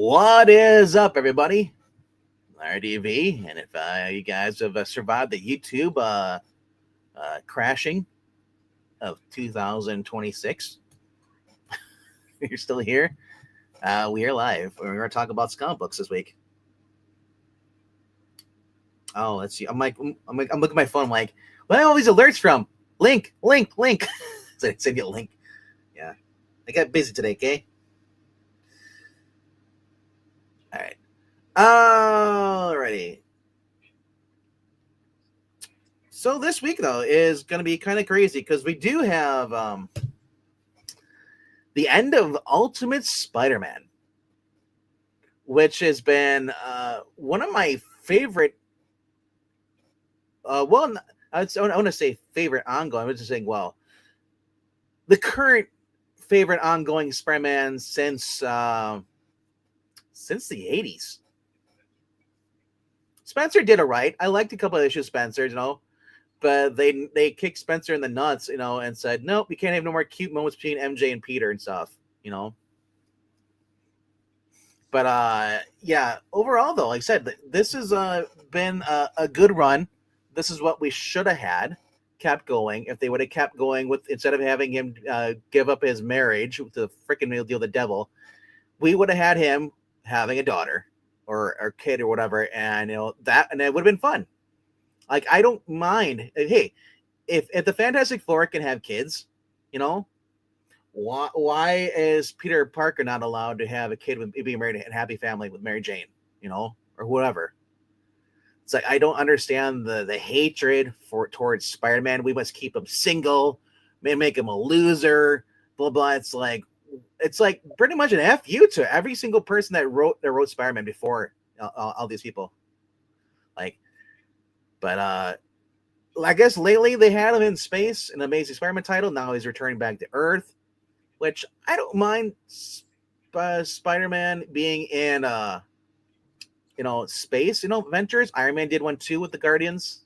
What is up, everybody? RDV, and if you guys have survived the YouTube crashing of 2026, you're still here. We are live. We're going to talk about comic books this week. Oh, let's see. I'm looking at my phone. I'm like, where are all these alerts from? Link. So I send you a link. Yeah, I got busy today. Okay. All right. Alrighty. So this week though is going to be kind of crazy because we do have the end of Ultimate Spider-Man, which has been one of my favorite. I want to say favorite ongoing. I was just saying, well, the current favorite ongoing Spider-Man since the 80s. Spencer did it right. I liked a couple of issues, Spencer, but they kicked Spencer in the nuts, and said, nope, we can't have no more cute moments between MJ and Peter and stuff, But yeah, overall though, like I said, this has been a good run. This is what we should have had kept going. If they would have kept going with, instead of having him give up his marriage with the freaking deal with the devil, we would have had him having a daughter or kid or whatever, and it would have been fun. Like, I don't mind. Hey, if the Fantastic Four can have kids, why is Peter Parker not allowed to have a kid with being married in a happy family with Mary Jane, or whoever? It's like, I don't understand the hatred towards Spider-Man. We must keep him single, make him a loser, blah blah. It's like pretty much an FU to every single person that wrote Spider-Man before all these people. But I guess lately they had him in space, an Amazing Spider-Man title. Now he's returning back to Earth, which I don't mind. Spider-Man being in space, ventures. Iron Man did one too with the Guardians.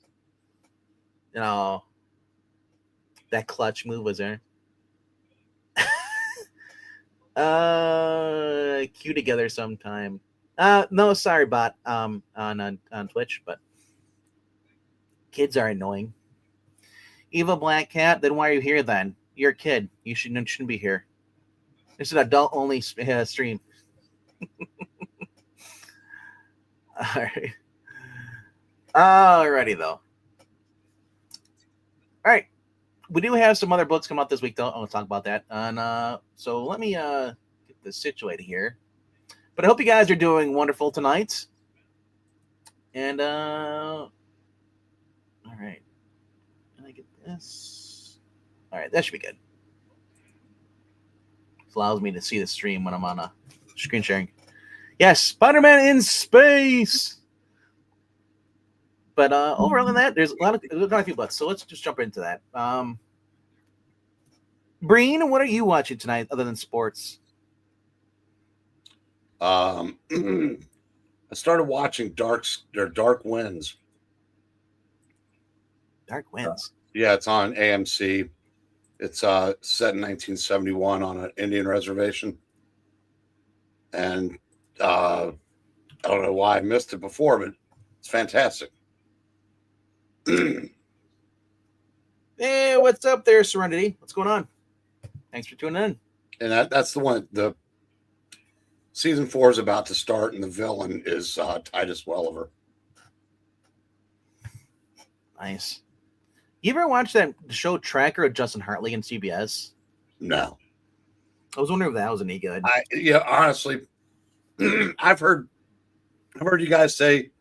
That clutch move was there. Cue together sometime. No, sorry, bot. On Twitch, but kids are annoying. Evil Black Cat, then why are you here then? You're a kid. You shouldn't be here. It's an adult only stream. Alright. Alrighty though. Alright. We do have some other books come out this week though. I want to talk about that. And so let me get this situated here. But I hope you guys are doing wonderful tonight. And all right. Can I get this? All right, that should be good. It allows me to see the stream when I'm on a screen sharing. Yes, Spider-Man in space. But overall than that, there's a few books. So let's just jump into that. Breen, what are you watching tonight other than sports? I started watching Dark Winds. Dark Winds. Yeah, it's on AMC. It's set in 1971 on an Indian reservation. And I don't know why I missed it before, but it's fantastic. Hey, what's up there, Serenity? What's going on? Thanks for tuning in. And that's the one. The season 4 is about to start, and the villain is Titus Welliver. Nice. You ever watch that show Tracker with Justin Hartley and CBS? No. I was wondering if that was any good. Honestly, I've heard you guys say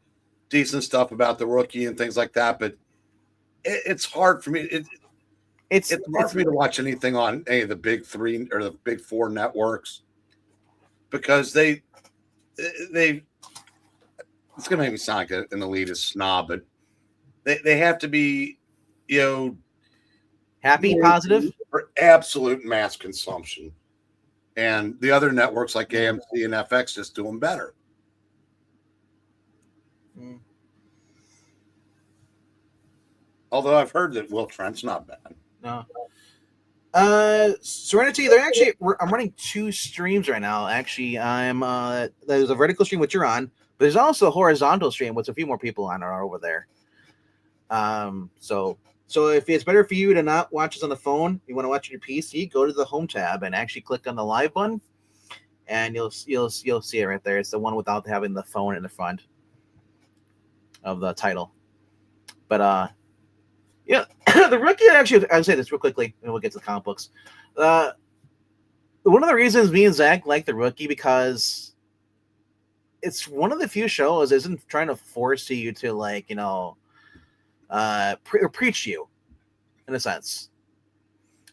decent stuff about the Rookie and things like that, but it's hard for me. It's hard for me to watch anything on any of the big 3 or the big 4 networks because it's going to make me sound like an elitist snob, but they have to be, happy, positive, for absolute mass consumption. And the other networks like AMC and FX just do them better. Although I've heard that Will Trent's not bad. No. Serenity. I'm running 2 streams right now. Actually, there's a vertical stream which you're on, but there's also a horizontal stream with a few more people on are over there. So if it's better for you to not watch this on the phone, you want to watch on your PC, go to the home tab and actually click on the live button, and you'll see it right there. It's the one without having the phone in the front of the title. But yeah, the Rookie. Actually, I'll say this real quickly, and we'll get to the comic books. One of the reasons me and Zach like the Rookie because it's one of the few shows that isn't trying to force you to preach you in a sense.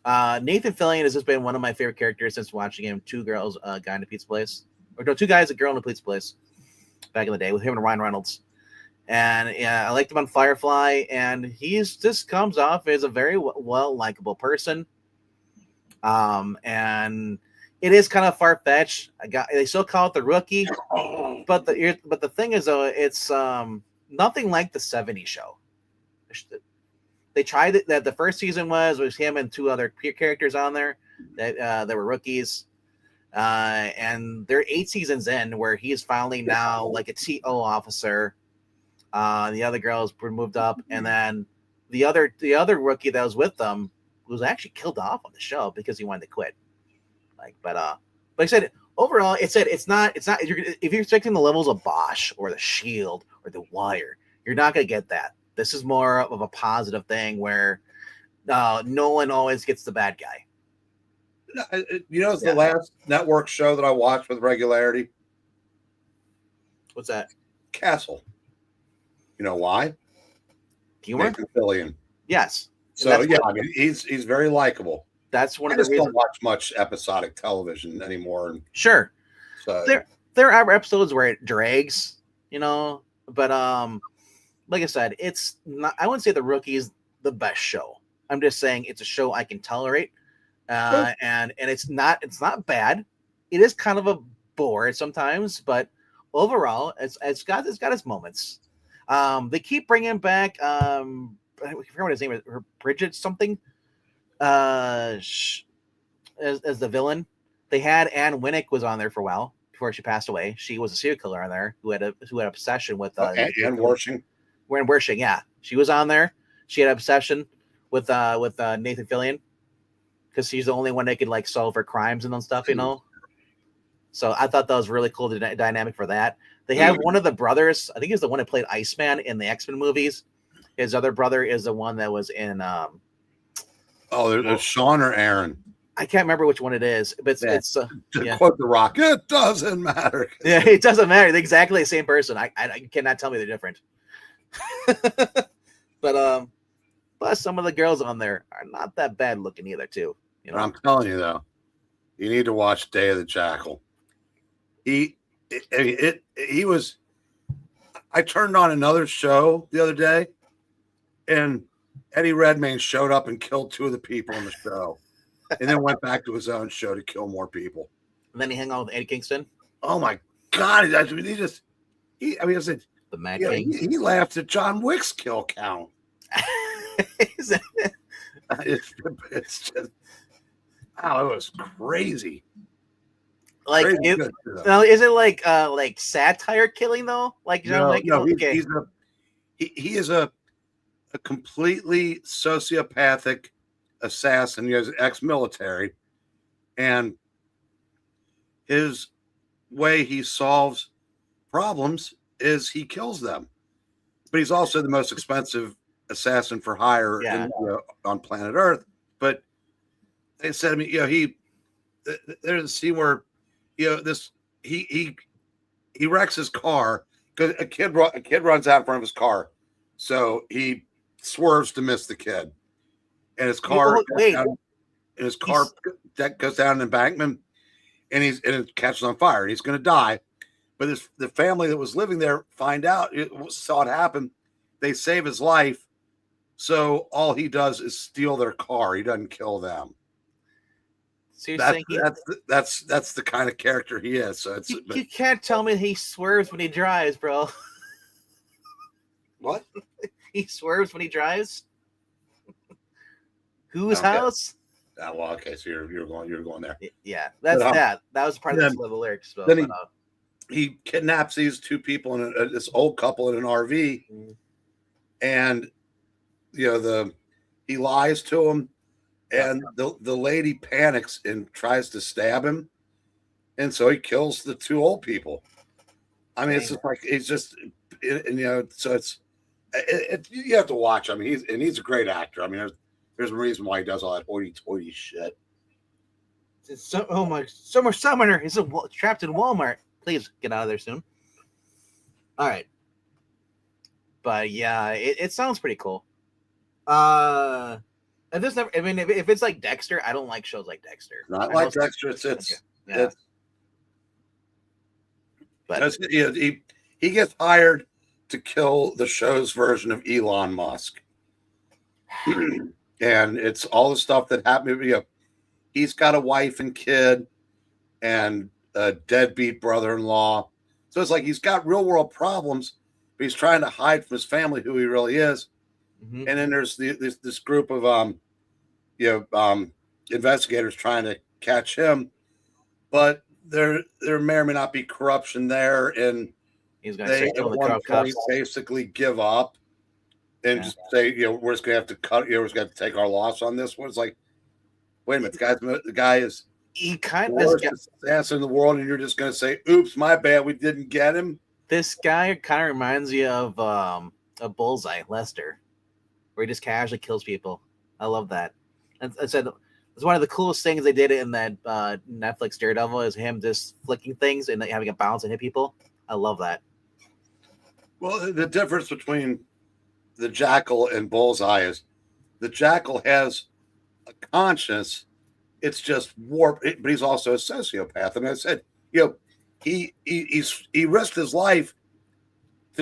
Nathan Fillion has just been one of my favorite characters since watching him. 2 girls, a guy in a pizza place, or no, 2 guys, a girl in a pizza place, back in the day with him and Ryan Reynolds. And yeah, I liked him on Firefly, and he's just comes off as a very well likable person. And it is kind of far fetched. They still call it the Rookie, but the thing is though, it's nothing like the '70s show. They tried it. That the first season was him and 2 other characters on there that were rookies, and they're 8 seasons in where he's finally now like a TO officer. The other girls were moved up, and then the other rookie that was with them was actually killed off on the show because he wanted to quit. But I said overall, it's not. If you're expecting the levels of Bosch or the Shield or the Wire, you're not gonna get that. This is more of a positive thing where Nolan always gets the bad guy. It's the last network show that I watched with regularity. What's that? Castle. You know why? Humor? Nathan Fillion. Yes. So yeah, I mean he's very likable. That's one of the reasons. I don't watch much episodic television anymore. Sure. So there are episodes where it drags, but like I said, it's not. I wouldn't say the Rookie is the best show. I'm just saying it's a show I can tolerate, and it's not bad. It is kind of a bore sometimes, but overall, it's got its moments. They keep bringing back I forget what his name is, Bridget something, as the villain. They had Anne Winnick was on there for a while before she passed away. She was a serial killer on there who had an obsession with Anne Wershing. When Wershing, yeah, she was on there. She had an obsession with Nathan Fillion because she's the only one that could solve her crimes and stuff, So I thought that was really cool, the dynamic for that. They have one of the brothers. I think he's the one that played Iceman in the X-Men movies. His other brother is the one that was in. There's Sean or Aaron. I can't remember which one it is, but it's to quote The Rock. It doesn't matter. Yeah, it doesn't matter. They're exactly the same person. I cannot tell me they're different. But some of the girls on there are not that bad looking either, too. I'm telling you though, you need to watch Day of the Jackal. He was. I turned on another show the other day, and Eddie Redmayne showed up and killed 2 of the people in the show, and then went back to his own show to kill more people. And then he hung out with Eddie Kingston. Oh my God! I said the Mad King. He laughed at John Wick's kill count. It's just, wow, it was crazy. Is it like satire killing though? Like John Wick? No, he is a completely sociopathic assassin. He was ex-military, and his way he solves problems is he kills them. But he's also the most expensive assassin for hire on planet Earth. But they said to me, there's a scene where he wrecks his car because a kid runs out in front of his car, so he swerves to miss the kid, and his car goes down an embankment, and it catches on fire, and he's going to die. But the family that was living there saw it happen. They save his life, so all he does is steal their car. He doesn't kill them. So that's the kind of character he is. So you can't tell me he swerves when he drives, bro. What? He swerves when he drives? Whose house? well, okay, so you're going there. Yeah, that's But, that was part of the lyrics. So, then he kidnaps these two people and this old couple in an RV, and he lies to them, and the lady panics and tries to stab him, and so he kills the two old people. I mean, it's just like so you have to watch. I mean, he's a great actor. I mean, there's a reason why he does all that hoity-toity shit. Oh my summer summoner is trapped in Walmart. Please get out of there soon. All right, but yeah, it sounds pretty cool. If this never, I mean, if it's like Dexter, I don't like shows like Dexter. Not like Dexter. But he gets hired to kill the show's version of Elon Musk, and it's all the stuff that happened. He's got a wife and kid, and a deadbeat brother-in-law. So it's like he's got real-world problems, but he's trying to hide from his family who he really is. And then there's this group of investigators trying to catch him, but there may or may not be corruption there, and they at one point basically give up and just say, we're just gonna have to cut. We're just gonna have to take our loss on this one. It's like, wait a minute, the guy is he kind of worst assassin in the world, and you're just gonna say, "Oops, my bad, we didn't get him." This guy kind of reminds you of a Bullseye, Lester, where he just casually kills people. I love that. And I said it's one of the coolest things they did in that Netflix Daredevil is him just flicking things and having a bounce and hit people. I love that. Well, the difference between the Jackal and Bullseye is the Jackal has a conscience. It's just warped, but he's also a sociopath. I mean, I said, he risked his life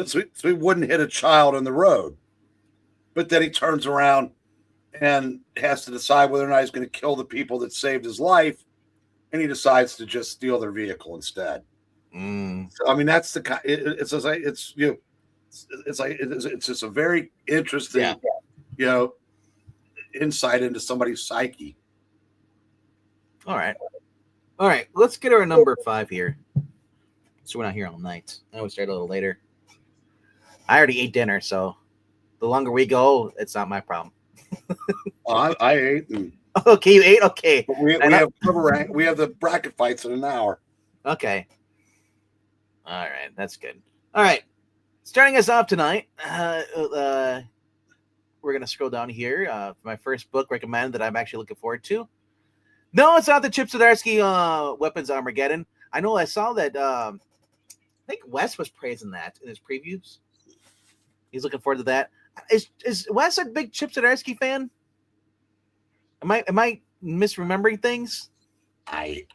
so he wouldn't hit a child on the road. But then he turns around and has to decide whether or not he's going to kill the people that saved his life, and he decides to just steal their vehicle instead. So, I mean, that's the kind. It's just a very interesting, insight into somebody's psyche. All right. Let's get our number 5 here. So we're not here all night. I always start a little later. I already ate dinner, so the longer we go, it's not my problem. I ate. Okay, you ate? Okay. We have the bracket fights in an hour. Okay. All right, that's good. All right. Starting us off tonight, we're going to scroll down here for my first book recommended that I'm actually looking forward to. No, it's not the Chip Zdarsky Weapons Armageddon. I know I saw that. I think Wes was praising that in his previews. He's looking forward to that. Is Wes a big Chip Zdarsky fan? Am I misremembering things? I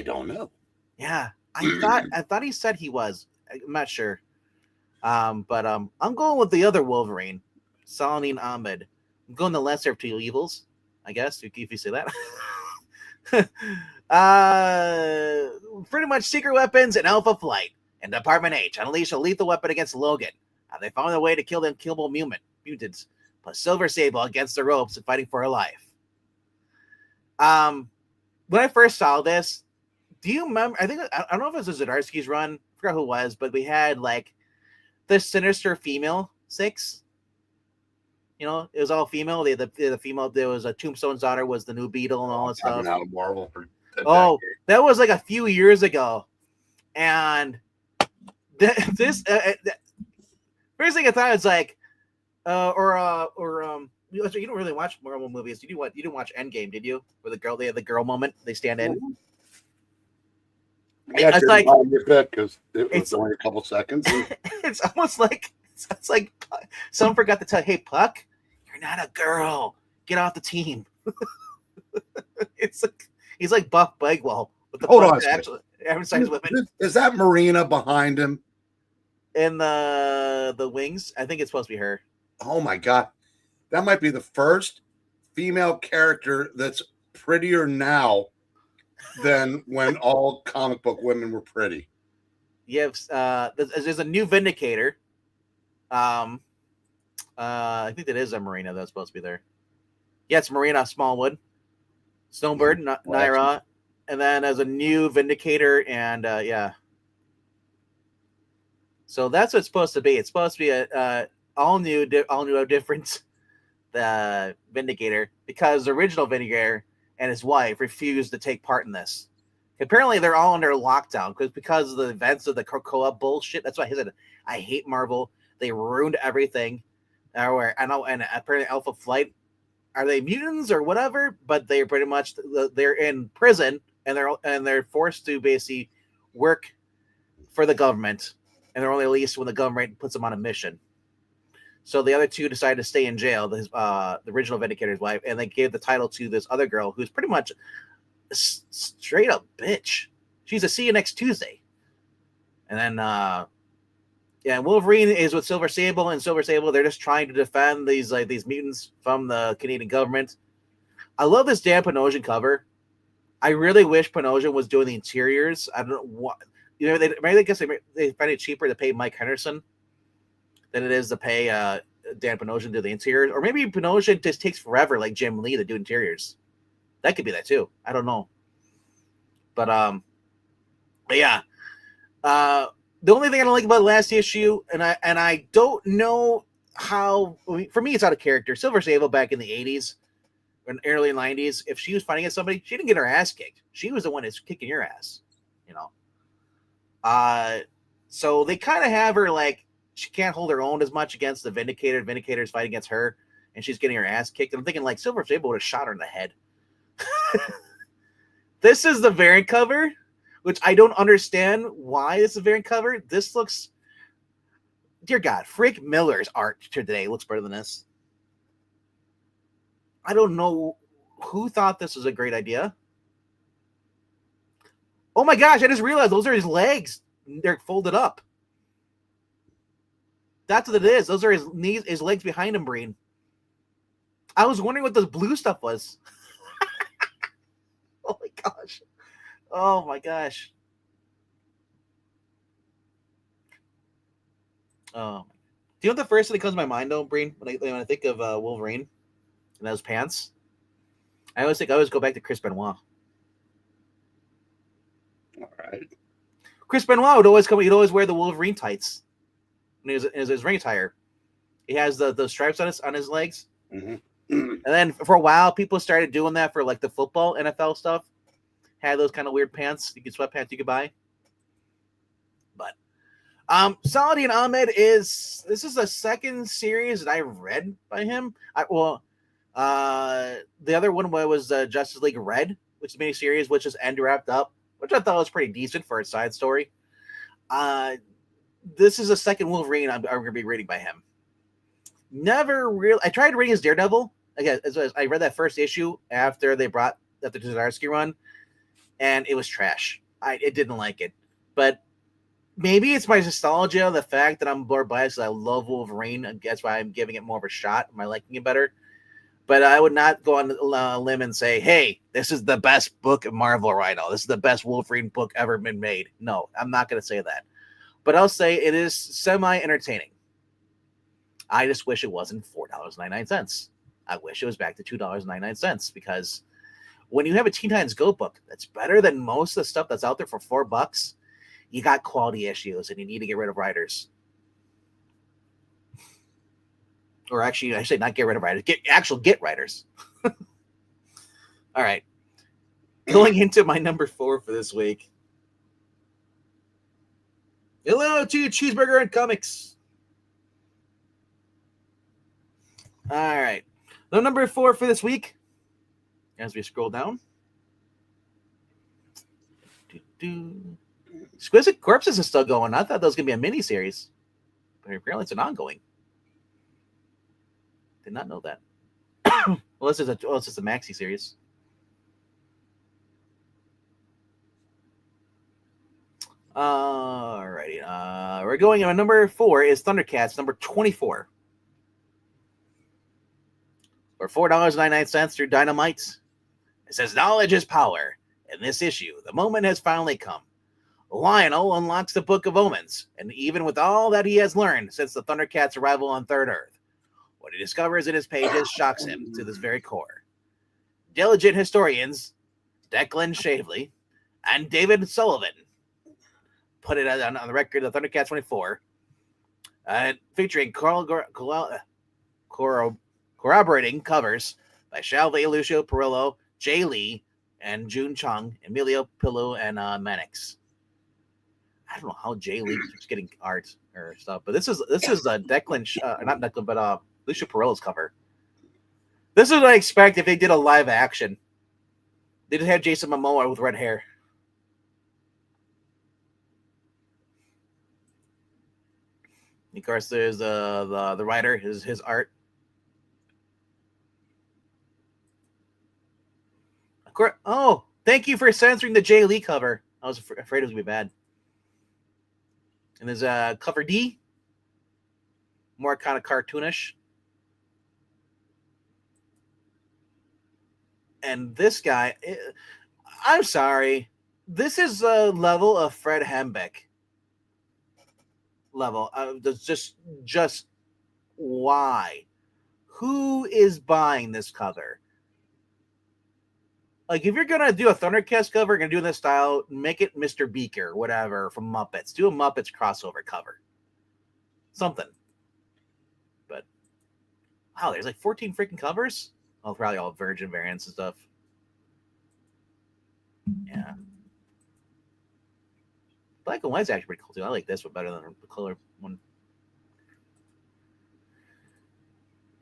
don't know. Yeah, I thought he said he was. I'm not sure. But I'm going with the other Wolverine, Saladin Ahmed. I'm going the lesser of two evils, I guess, if you say that. Pretty much secret weapons and Alpha Flight and Department H unleash a lethal weapon against Logan. They found a way to kill the unkillable mutants, plus Silver Sable against the ropes and fighting for her life. When I first saw this, do you remember? I don't know if it was Zdarsky's run. I forgot who it was, but we had like the Sinister Female 6. It was all female. The female. There was a Tombstone's daughter was the new Beetle and all that stuff. Out of Marvel for that was like a few years ago, and this. First thing I thought was like, you don't really watch Marvel movies. You didn't watch Endgame, did you? Where they have the girl moment, they stand in. Yeah, it's like your bit because it's only a couple seconds. It's almost like someone forgot to tell, hey Puck, you're not a girl. Get off the team. It's like he's like Buff Bagwell with the Hold on, actually emphasize women. Is that Marina behind him? In the wings, I think it's supposed to be her. Oh my god, that might be the first female character that's prettier now than when all comic book women were pretty. You have there's a new Vindicator. I think that is a Marina that's supposed to be there. Yeah, it's Marina Smallwood. Snowbird, Naira, and then as a new Vindicator, and yeah. So that's what it's supposed to be. It's supposed to be a all new, different Vindicator, because the original Vindicator and his wife refused to take part in this. Apparently, they're all under lockdown because of the events of the Krakoa bullshit. That's why I said I hate Marvel. They ruined everything. I know, and apparently Alpha Flight, are they mutants or whatever? But they're pretty much they're in prison, and they're forced to basically work for the government, and they're only released when the government puts them on a mission. So the other two decided to stay in jail, the original Vindicator's wife, and they gave the title to this other girl who's pretty much a straight up bitch. She's a see you next Tuesday. And then Wolverine is with Silver Sable, and Silver Sable, they're just trying to defend these mutants from the Canadian government. I love this Dan Panosian cover. I really wish Panosian was doing the interiors. I don't know what, I guess they find it cheaper to pay Mike Henderson than it is to pay Dan Panosian to do the interiors. Or maybe Panosian just takes forever, like Jim Lee, to do interiors. That could be that too. I don't know. But yeah. The only thing I don't like about the last issue, and I don't know how, for me it's out of character. Silver Sable back in the 80s and early 90s, if she was fighting against somebody, she didn't get her ass kicked. She was the one that's kicking your ass, So they kind of have her like, she can't hold her own as much against the Vindicator. Vindicator's fighting against her, and she's getting her ass kicked. And I'm thinking, like, Silver Sable would have shot her in the head. This is the variant cover, which I don't understand why it's a variant cover. This looks, dear God, Frank Miller's art today looks better than this. I don't know who thought this was a great idea. Oh my gosh, I just realized those are his legs. They're folded up. That's what it is. Those are his knees, his legs behind him, Breen. I was wondering what this blue stuff was. Oh my gosh. Oh my gosh. Oh. Do you know what the first thing that comes to my mind, though, Breen, when I think of Wolverine and those pants? I always go back to Chris Benoit. All right. Chris Benoit would always he'd always wear the Wolverine tights. When he was in his ring attire. He has the stripes on his legs. Mm-hmm. And then for a while, people started doing that for like the football NFL stuff. Had those kind of weird pants, sweatpants you could buy. But Saladin Ahmed this is the second series that I read by him. The other one was Justice League Red, which is a mini series, which is end wrapped up, which I thought was pretty decent for a side story. This is the second Wolverine I'm going to be reading by him. I tried reading his Daredevil. Again, I read that first issue after the Zdarsky run, and it was trash. I didn't like it. But maybe it's my nostalgia, the fact that I'm more biased because I love Wolverine, and that's why I'm giving it more of a shot. Am I liking it better? But I would not go on a limb and say, hey, this is the best book of Marvel right now. This is the best Wolverine book ever been made. No, I'm not going to say that. But I'll say it is semi-entertaining. I just wish it wasn't $4.99. I wish it was back to $2.99, because when you have a Teen Titans Go book that's better than most of the stuff that's out there for $4, you got quality issues and you need to get rid of writers. Or actually, I should not get rid of writers. Get writers. All right. Going into my number 4 for this week. Hello to Cheeseburger and Comics. All right. The number 4 for this week, as we scroll down. Exquisite Corpses is still going. I thought that was going to be a mini-series. But apparently it's an ongoing. Did not know that. Well, it's just a maxi series. Alrighty. We're going on number 4 is Thundercats, number 24. For $4.99 through Dynamite. It says, knowledge is power. In this issue, the moment has finally come. Lionel unlocks the Book of Omens, and even with all that he has learned since the Thundercats' arrival on Third Earth, what he discovers in his pages shocks him to this very core. diligent historians Declan Shavely and David Sullivan put it on the record, the Thundercats 24, featuring corroborating covers by Shalvey, Lucio Perillo, Jay Lee, and June Chung, Emilio Pillow, and Mannix. I don't know how Jay Lee keeps getting art or stuff, but this is Declan, not Declan, but Lucio Perillo's cover. This is what I expect if they did a live action. They just had Jason Momoa with red hair. Of course, there's the writer, his art. Of course. Oh, thank you for censoring the Jay Lee cover. I was afraid it was gonna be bad. And there's cover D, more kind of cartoonish. And this guy, I'm sorry, this is a level of Fred Hembeck level. Just why? Who is buying this cover? Like, if you're gonna do a Thundercats cover, gonna do this style, make it Mr. Beaker, whatever, from Muppets. Do a Muppets crossover cover, something. But wow, there's like 14 freaking covers. Oh, probably all Virgin variants and stuff. Yeah. Black and white's actually pretty cool too. I like this one better than the color one.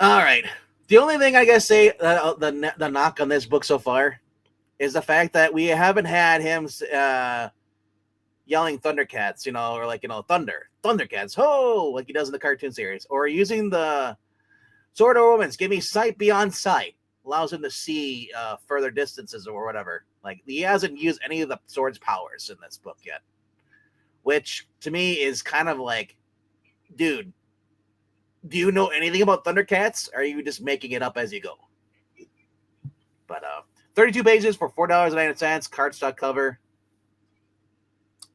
All right. The only thing I guess say the knock on this book so far is the fact that we haven't had him yelling Thundercats, or like, Thundercats, ho, like he does in the cartoon series, or using the Sword of Romance, give me sight beyond sight, allows him to see further distances or whatever. Like, he hasn't used any of the sword's powers in this book yet, which to me is kind of like, dude, do you know anything about Thundercats? Or are you just making it up as you go? But 32 pages for $4.90, cardstock cover.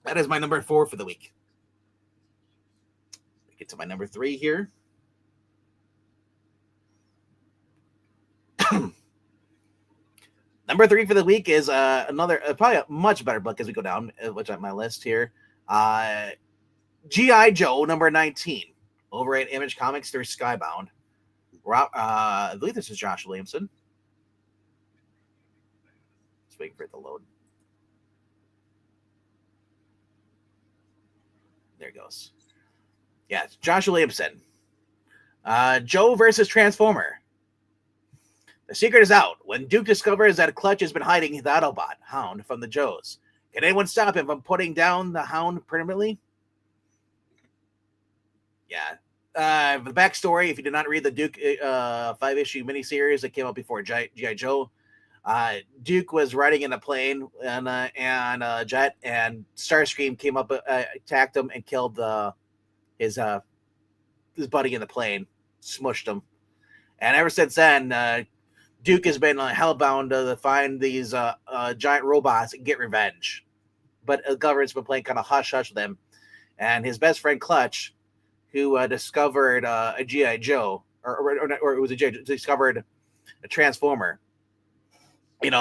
That is my number 4 for the week. Get to my number 3 here. Number 3 for the week is another, probably a much better book as we go down, which on my list here. G.I. Joe number 19, over at Image Comics through Skybound. I believe this is Josh Williamson. Just waiting for it to load. There it goes. Yeah, it's Josh Williamson. Joe versus Transformer. The secret is out when Duke discovers that Clutch has been hiding the Autobot Hound from the Joes. Can anyone stop him from putting down the Hound permanently? Yeah. The backstory, if you did not read the Duke 5-issue miniseries that came out before G.I. Joe, Duke was riding in a plane and a jet, and Starscream came up, attacked him, and killed his buddy in the plane, smushed him. And ever since then, Duke has been hellbound to find these giant robots and get revenge. But the government's been playing kind of hush-hush with him. And his best friend, Clutch, who discovered a G.I. Joe, or it was a G.I. Joe, discovered a Transformer, and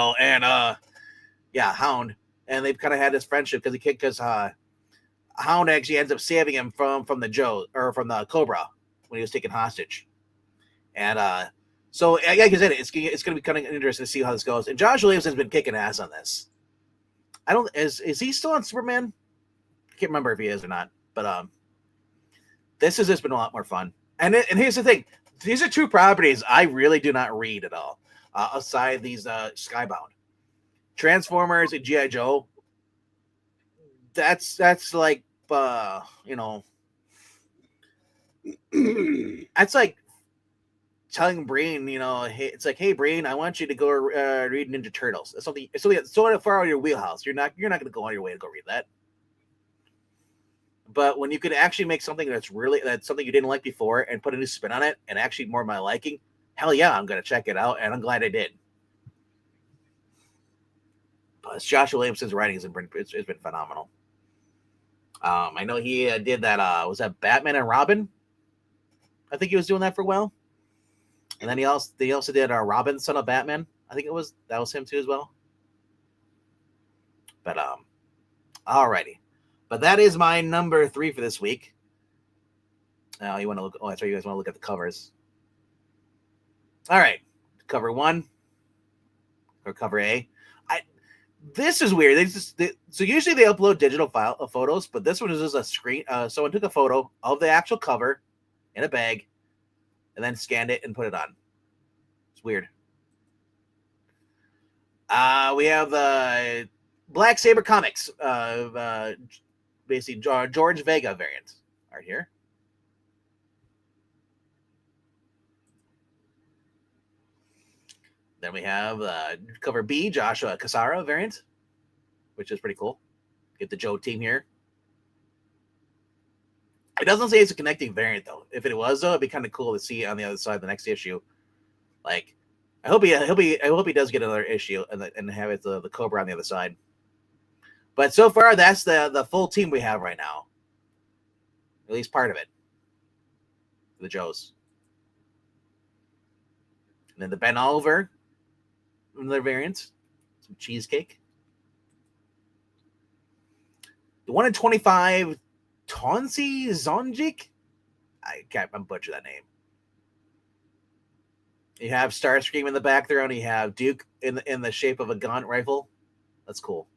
Hound. And they've kind of had this friendship because Hound actually ends up saving him from the Joe, or from the Cobra when he was taken hostage. And so, like I said, it's going to be kind of interesting to see how this goes. And Josh Williamson's been kicking ass on this. Is he still on Superman? I can't remember if he is or not. But this has just been a lot more fun. And here's the thing: these are two properties I really do not read at all, aside these Skybound, Transformers, and G.I. Joe. That's like that's like telling Brain, hey, it's like, hey, Brain, I want you to go read Ninja Turtles. It's something so far out of your wheelhouse. You're not going to go on your way to go read that. But when you could actually make something that's something you didn't like before and put a new spin on it and actually more of my liking, hell yeah, I'm going to check it out, and I'm glad I did. Plus, Josh Williamson's writing has been phenomenal. I know he did that. Was that Batman and Robin? I think he was doing that for a while. And then he also did Robin, Son of Batman. I think that was him too as well. But alrighty. But that is my number 3 for this week. Now you want to look? Oh, that's right. You guys want to look at the covers. All right, cover 1 or cover A. This is weird. So usually they upload digital photos, but this one is just a screen. Someone took a photo of the actual cover in a bag, and then scanned it and put it on. It's weird. We have the Black Saber Comics, basically George Vega variant right here. Then we have cover B, Joshua Cassara variant, which is pretty cool. Get the Joe team here. It doesn't say it's a connecting variant though. If it was though, it'd be kind of cool to see on the other side of the next issue. Like, I hope he does get another issue and have it the Cobra on the other side. But so far, that's the full team we have right now. At least part of it. The Joes. And then the Ben Oliver, another variant. Some cheesecake. The 1 in 25 Tonsi Zonjik. I'm butchering that name. You have Starscream in the background. You have Duke in the shape of a gun rifle. That's cool.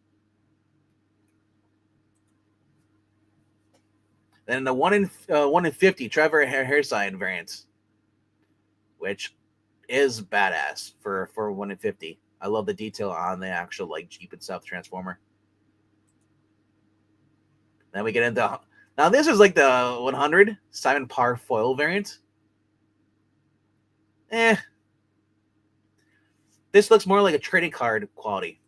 Then the 1 in 50 Trevor Hairside variant, which is badass for 1 in 50. I love the detail on the actual like Jeep and stuff Transformer. Then we get into now. This is like the 100 Simon Parr foil variant. This looks more like a trading card quality.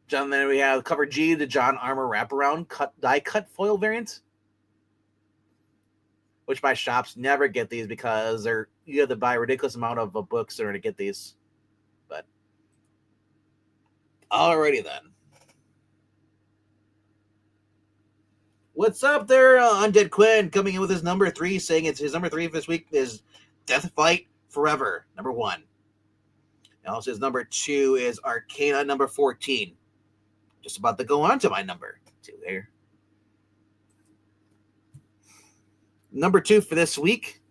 Then we have cover G, the John Armour wraparound die cut foil variant, which my shops never get these because you have to buy a ridiculous amount of books in order to get these. But alrighty then. What's up there, Undead Quinn, coming in with his number 3, saying it's his number 3 for this week is Death Fight Forever, number 1. And also his number 2 is Arcana, number 14. Just about to go on to my number 2 there. Number 2 for this week.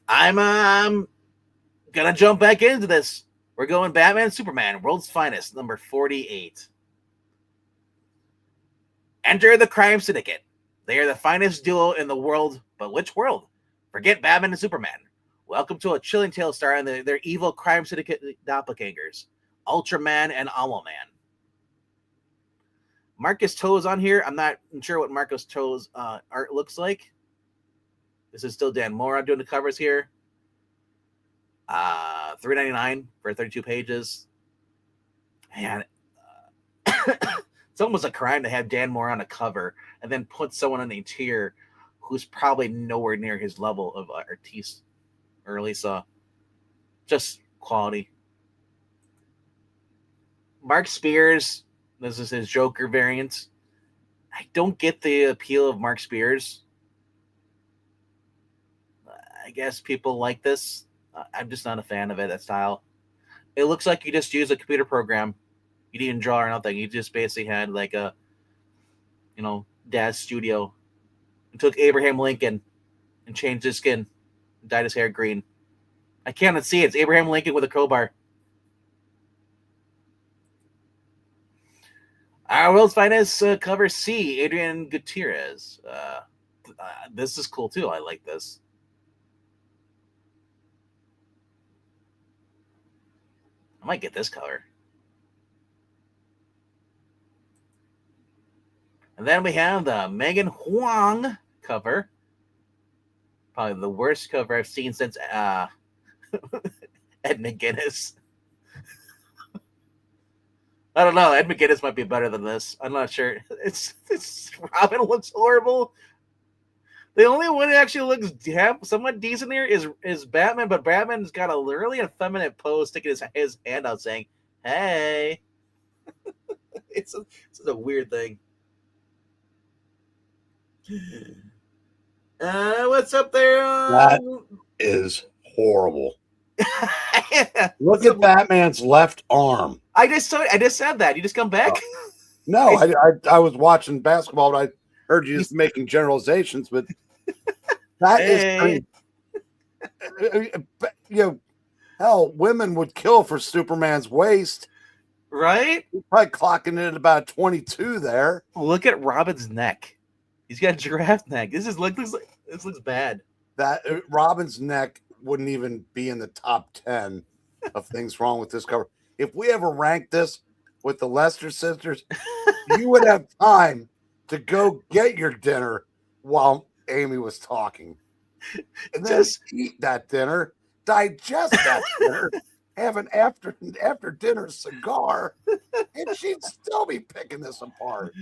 I'm gonna jump back into this. We're going Batman Superman, World's Finest, number 48. Enter the crime syndicate. They are the finest duo in the world, but which world? Forget Batman and Superman. Welcome to a chilling tale starring their evil crime syndicate doppelgangers, Ultraman and Owlman. Marcus Toe's on here. I'm not sure what Marcus Toe's art looks like. This is still Dan Mora doing the covers here. $3.99 for 32 pages. Man, it's almost a crime to have Dan Moore on a cover and then put someone on the interior who's probably nowhere near his level of artiste, or at least just quality. Mark Spears, this is his Joker variant. I don't get the appeal of Mark Spears. I guess people like this. I'm just not a fan of it, that style. It looks like you just use a computer program. You didn't draw or nothing. You just basically had like a, dad's studio. And took Abraham Lincoln and changed his skin, and dyed his hair green. I cannot see it. It's Abraham Lincoln with a crowbar. Our World's Finest cover C, Adrian Gutierrez. This is cool too. I like this. I might get this cover. And then we have the Megan Huang cover. Probably the worst cover I've seen since Ed McGuinness. I don't know. Ed McGuinness might be better than this. I'm not sure. It's Robin looks horrible. The only one that actually looks somewhat decent here is Batman, but Batman's got a really effeminate pose, sticking his hand out, saying, "Hey." It's a weird thing. What's up there? That is horrible. Look at Batman's left arm. I just said that. You just come back. No, I was watching basketball, but I heard you just making generalizations. But that is, hell, women would kill for Superman's waist, right? He's probably clocking in at about 22 there. Look at Robin's neck. He's got a giraffe neck. This looks bad. That Robin's neck wouldn't even be in the top 10 of things wrong with this cover. If we ever ranked this with the Lester sisters, you would have time to go get your dinner while Amy was talking. And then just eat that dinner, digest that dinner, have an after dinner cigar, and she'd still be picking this apart.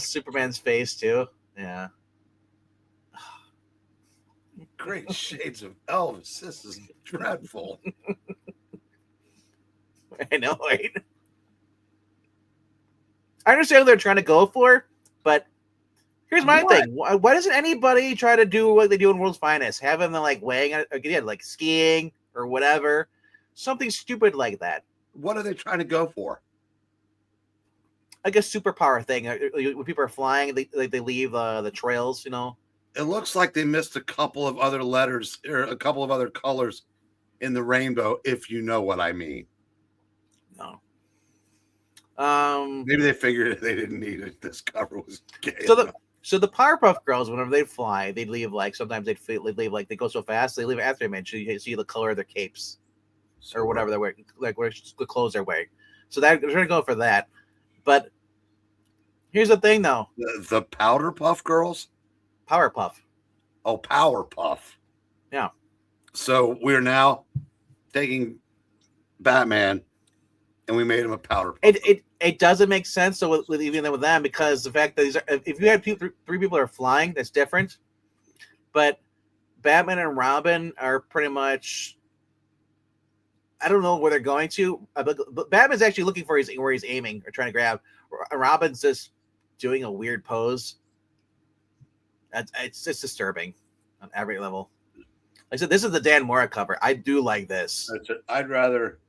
Superman's face too. Yeah. Great shades of Elvis. This is dreadful. I know, right? I understand what they're trying to go for, but here's my thing. Why doesn't anybody try to do what they do in World's Finest? Have them like weighing, again, like skiing or whatever. Something stupid like that. What are they trying to go for? Like a superpower thing. When people are flying, they leave the trails, It looks like they missed a couple of other letters or a couple of other colors in the rainbow, if you know what I mean. No. Maybe they figured they didn't need it. This cover was gay. So the Powerpuff Girls, whenever they fly, they'd leave sometimes they'd leave they go so fast they leave after image. So you see the color of their capes or whatever they're wearing, like the clothes they're wearing. So they're gonna go for that. But here's the thing, though. The Powder Puff Girls. Powerpuff. Oh, Powerpuff. Yeah. So we're now taking Batman and we made him a Powder Puff. It doesn't make sense so with even with them, because the fact that if you had three people that are flying, that's different. But Batman and Robin are pretty much, I don't know where they're going to, but Batman's actually looking for where he's aiming or trying to grab. Robin's just doing a weird pose. It's just disturbing on every level. Like I said, this is the Dan Mora cover. I do like this. I'd rather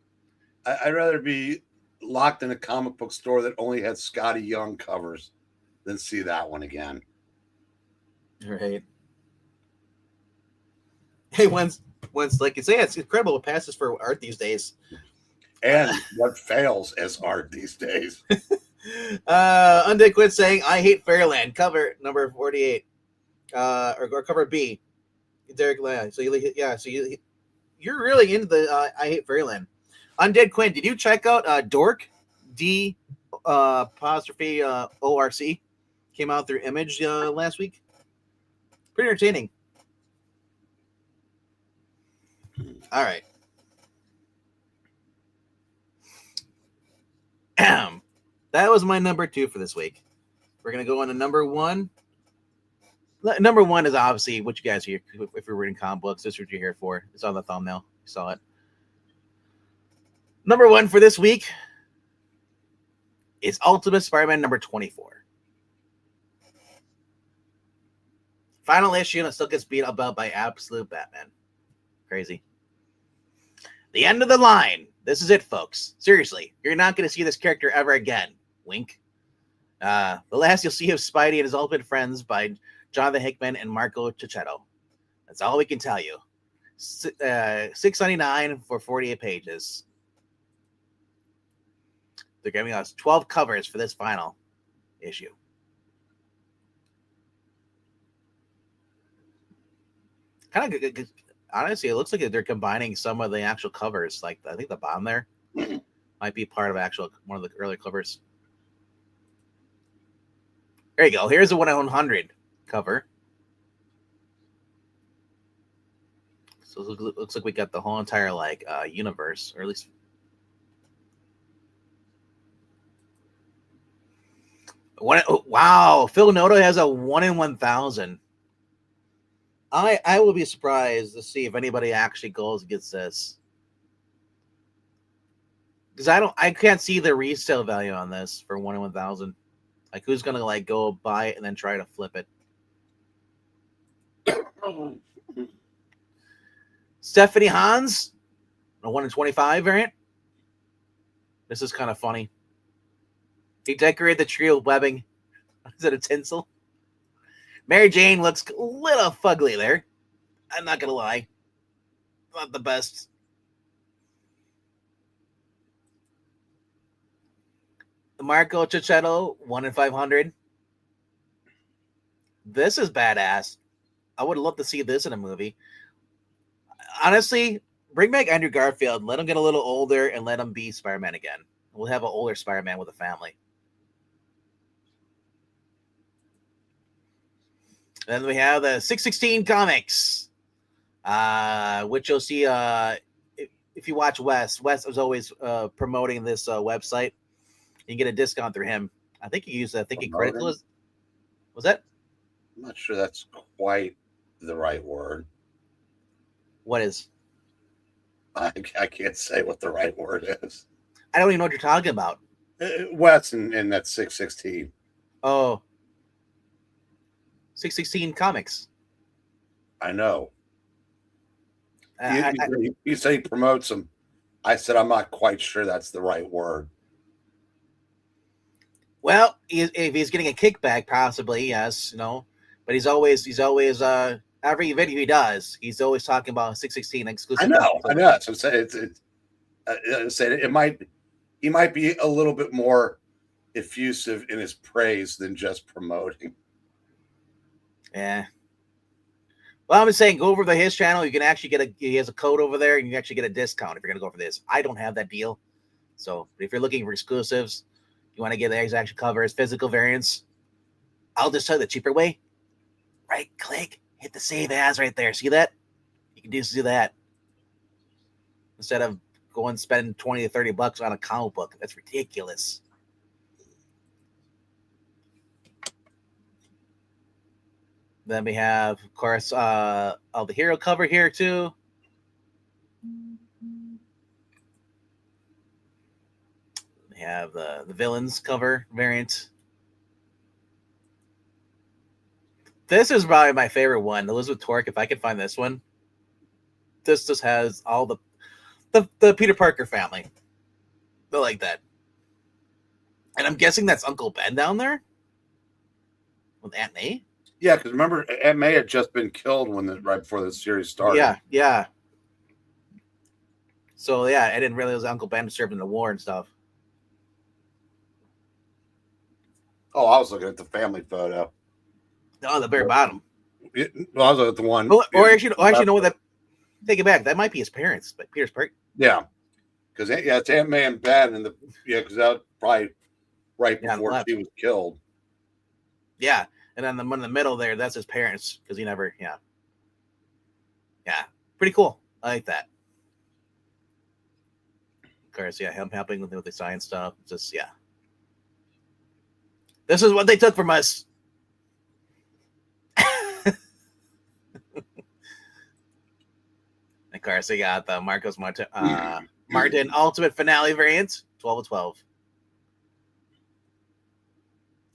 be locked in a comic book store that only had Scotty Young covers than see that one again. Right. Hey, once like you say, it's incredible what passes for art these days. And what fails as art these days. Undead Quit saying, I hate Fairland, cover number 48. Or cover B. Derek Land. So you're really into the I hate Fairyland. Undead Quinn, did you check out Dork D apostrophe ORC? Came out through Image last week. Pretty entertaining. All right. That was my number 2 for this week. We're gonna go on to number 1. Number 1 is obviously what you guys hear if you're reading comic books. This is what you're here for. It's on the thumbnail. You saw it. Number 1 for this week is Ultimate Spider-Man number 24. Final issue, and it still gets beat about by absolute Batman. Crazy. The end of the line. This is it, folks. Seriously, you're not going to see this character ever again. Wink. The last you'll see of Spidey and his ultimate friends by Jonathan Hickman and Marco Cicchetto. That's all we can tell you. $6.99 for 48 pages. They're giving us 12 covers for this final issue. Kind of good. Honestly, it looks like they're combining some of the actual covers. Like I think the bottom there might be part of one of the earlier covers. There you go. Here's the 1/100 cover. So it looks like we got the whole entire universe, or at least. Wow, Phil Noto has a 1/1000. I will be surprised to see if anybody actually goes and gets this, because I can't see the resale value on this for 1/1000. Like, who's gonna go buy it and then try to flip it? Stephanie Hans, a 1 in 25 variant. This is kind of funny. He decorated the tree with webbing. Is it a tinsel? Mary Jane looks a little fugly there. I'm not going to lie. Not the best. Marco Cicchetto, 1 in 500. This is badass. I would love to see this in a movie. Honestly, bring back Andrew Garfield. Let him get a little older and let him be Spider-Man again. We'll have an older Spider-Man with a family. Then we have the 616 comics, which you'll see if you watch Wes. Wes is always promoting this website. You can get a discount through him. I think he used. I think he credited. Was that? I'm not sure that's quite the right word. What is? I can't say what the right word is. I don't even know what you're talking about. Wes and that's 616. Oh. 616 comics. I know. You say he promotes them. I said I'm not quite sure that's the right word. Well, if he's getting a kickback, possibly yes, But he's always every video he does, he's always talking about 616 exclusive. I know. So he might be a little bit more effusive in his praise than just promoting. Yeah. Well, I'm just saying, go over to his channel. You can actually he has a code over there, and you can actually get a discount if you're going to go for this. I don't have that deal. So if you're looking for exclusives, you want to get the exact covers, physical variants, I'll just tell you the cheaper way. Right click, hit the save as right there. See that? You can just do that. Instead of going and spend 20 to 30 bucks on a comic book. That's ridiculous. Then we have, of course, the hero cover here too. We have the villains cover variant. This is probably my favorite one, Elizabeth Torque. If I could find this one, this just has all the Peter Parker family. They like that, and I'm guessing that's Uncle Ben down there with Aunt May. Yeah, because remember, Aunt May had just been killed right before the series started. Yeah. So yeah, I didn't realize Uncle Ben served in the war and stuff. Oh, I was looking at the family photo. No, the very bottom. I was looking at the one. Or actually, know what? That take it back. That might be his parents, but Peter's parent. Yeah, because it's Aunt May and Ben, and because that was probably right before she was killed. Yeah. And then the one in the middle there, that's his parents, because he never, yeah. Pretty cool. I like that. Of course, yeah, him helping with the science stuff. Just, yeah. This is what they took from us. Of course, we got the Marcos Martin Ultimate Finale variant, 12 of 12.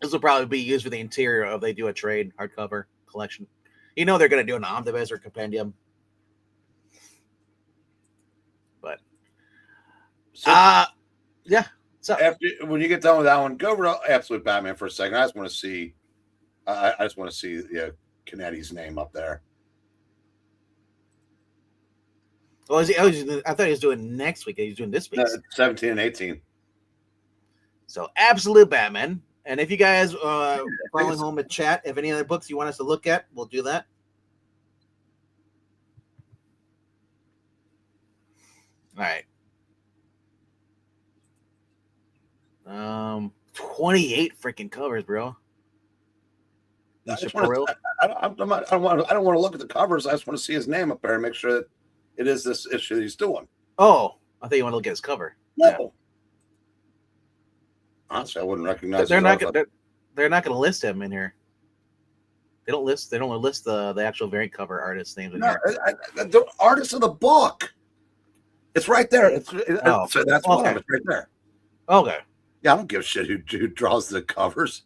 This will probably be used for the interior if they do a trade hardcover collection. They're going to do an omnibus or compendium. But, yeah. So when you get done with that one, go over to Absolute Batman for a second. I just want to see, Canetti's name up there. Well, I thought he was doing next week. He's doing this week. 17 and 18. So, Absolute Batman. And if you guys following home at chat, if any other books you want us to look at, we'll do that. All right. 28 freaking covers, bro. I don't want to look at the covers. I just want to see his name up there and make sure that it is this issue that he's doing. Oh, I thought you want to look at his cover. No. Yeah. Honestly, I wouldn't recognize. They're not going to list him in here. They don't list the actual variant cover artist names in here. The artist of the book. It's right there. So that's one of it right there. Okay. Yeah, I don't give a shit who draws the covers.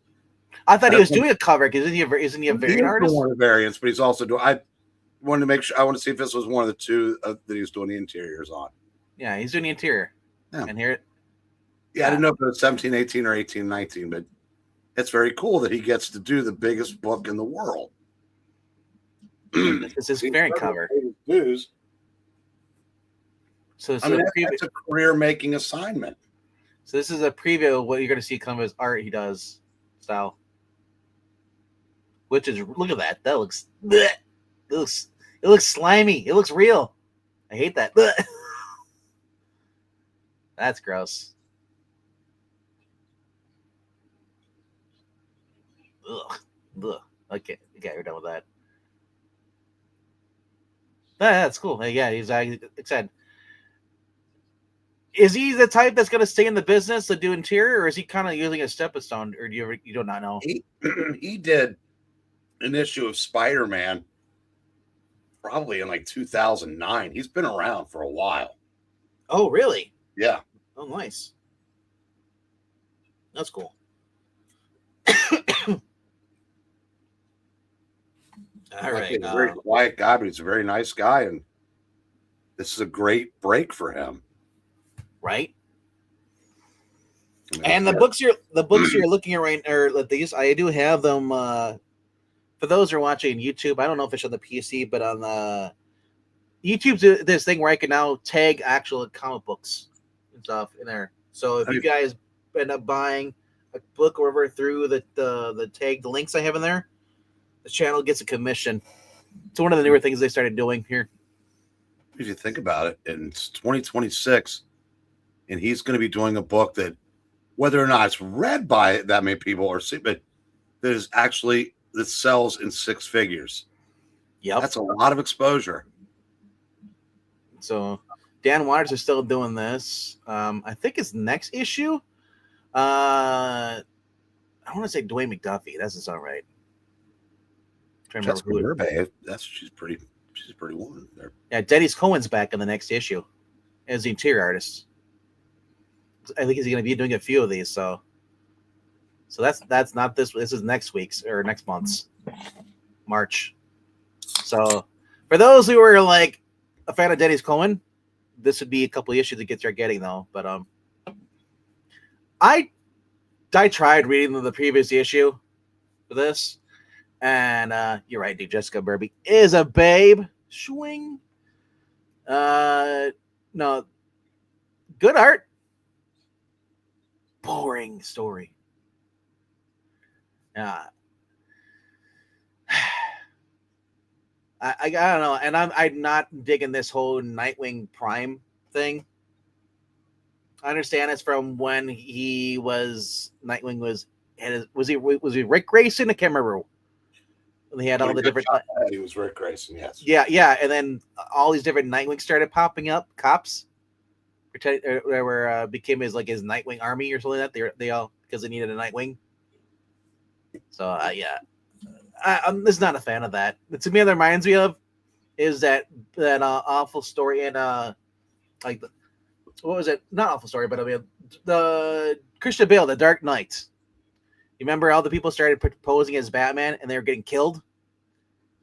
I thought he was doing a cover because isn't he a variant artist? One of the variants, but he's also doing. wanted to make sure. I want to see if this was one of the two that he was doing the interiors on. Yeah, he's doing the interior. Yeah. And here. Yeah, I didn't know if it was 1718 or 1819, but it's very cool that he gets to do the biggest book in the world. This is his variant cover. Dues. So I mean, that's a career-making assignment. So this is a preview of what you're going to see come of his art he does style. Which is, look at that. That looks, bleh. It looks slimy. It looks real. I hate that. Bleh. That's gross. Ugh. Ugh. Okay, we're done with that. That's cool. Yeah, he's excited. Is he the type that's going to stay in the business to do interior, or is he kind of using a stepping stone, or you do not know? He did an issue of Spider-Man probably in like 2009. He's been around for a while. Oh, really? Yeah. Oh, nice. That's cool. All right. He's a very quiet guy, but he's a very nice guy, and this is a great break for him. Right. And the books you're looking at right, or these, I do have them. For those who are watching YouTube, I don't know if it's on the PC, but on the YouTube's this thing where I can now tag actual comic books and stuff in there. So if you guys end up buying a book or whatever through the tagged links I have in there, the channel gets a commission. It's one of the newer things they started doing here. If you think about it, and it's 2026, and he's going to be doing a book that, whether or not it's read by that many people or see, but that is actually that sells in six figures. Yep, that's a lot of exposure. So Dan Waters is still doing this. I think his next issue. I want to say Dwayne McDuffie. That doesn't sound right. Jessica Murray. She's pretty woman there. Yeah, Dennis Cohen's back in the next issue as the interior artist. I think he's going to be doing a few of these. So that's not this. This is next week's or next month's March. So for those who are like a fan of Dennis Cohen, this would be a couple of issues to get you're getting though. But I tried reading the previous issue for this. And you're right, dude. Jessica Burby is a babe. Swing. No. Good art. Boring story. I don't know. And I'm not digging this whole Nightwing Prime thing. I understand it's from when Nightwing was he Rick Grayson? I can't remember. He had all the different. He was Rick Grayson, yes. Yeah, and then all these different Nightwings started popping up. Cops, became his Nightwing army or something like that. They all because they needed a Nightwing. So yeah, I'm just not a fan of that. To me, that reminds me of is that awful story in what was it? Not awful story, but I mean the Christian Bale, The Dark Knight. You remember all the people started proposing as Batman and they were getting killed?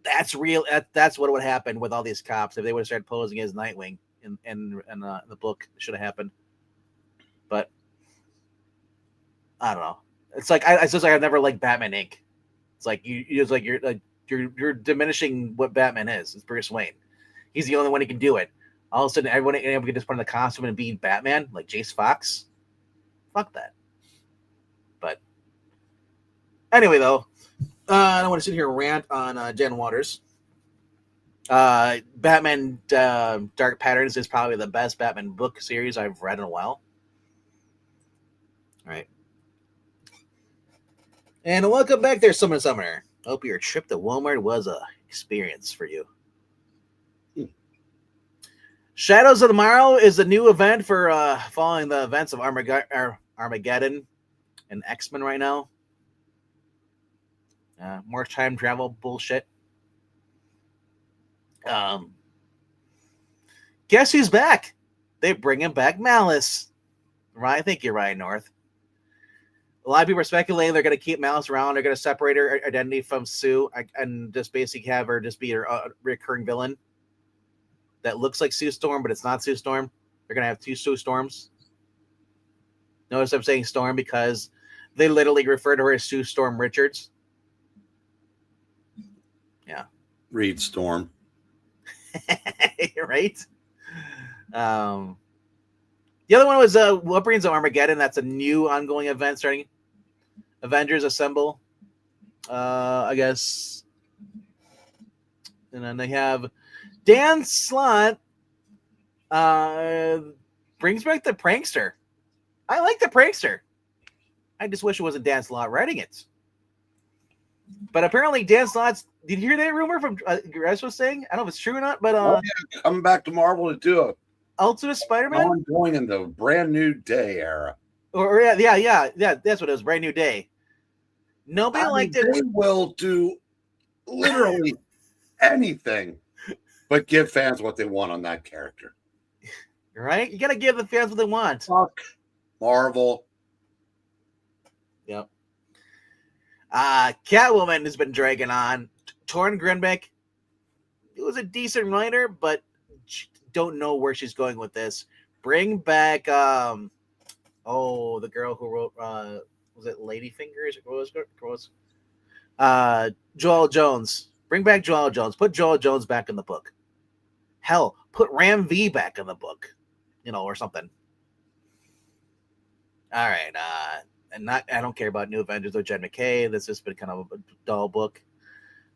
That's real. That's what would happen with all these cops if they would have started posing as Nightwing in the book. It should have happened. But I don't know. It's like it's just like I've never liked Batman Inc. It's like you're diminishing what Batman is. It's Bruce Wayne. He's the only one who can do it. All of a sudden, everyone can just put in the costume and be Batman, like Jace Fox. Fuck that. But anyway, though, I don't want to sit here and rant on Dan Waters. Batman Dark Patterns is probably the best Batman book series I've read in a while. All right. And welcome back there, Summoner. Hope your trip to Walmart was a experience for you. Shadows of Tomorrow is a new event for following the events of Armageddon and X-Men right now. More time travel bullshit. Guess who's back? They're bringing back Malice. Right? Thank you, Ryan North. A lot of people are speculating they're going to keep Malice around. They're going to separate her identity from Sue and just basically have her just be her recurring villain that looks like Sue Storm, but it's not Sue Storm. They're going to have two Sue Storms. Notice I'm saying Storm because they literally refer to her as Sue Storm Richards. Yeah. Reed Storm. Right? The other one was Wolverine's of Armageddon. That's a new ongoing event starting. Avengers Assemble. I guess. And then they have Dan Slott brings back the Prankster. I like the Prankster. I just wish it wasn't Dan Slott writing it. But apparently Dan Slott's... Did you hear that rumor from Grass was saying? I don't know if it's true or not, but... yeah, coming back to Marvel to do a Ultimate Spider-Man? ongoing in the Brand New Day era. Or yeah, that's what it was, Brand New Day. Nobody liked it. They will do literally anything but give fans what they want on that character. Right? You got to give the fans what they want. Fuck Marvel. Yep. Catwoman has been dragging on. Torn Grinbeck, it was a decent writer, but don't know where she's going with this. Bring back the girl who wrote was it Ladyfingers? Joel Jones. Bring back Joel Jones. Put Joel Jones back in the book. Hell, put Ram V back in the book, or something. All right, I don't care about New Avengers or Jen McKay. This has been kind of a dull book.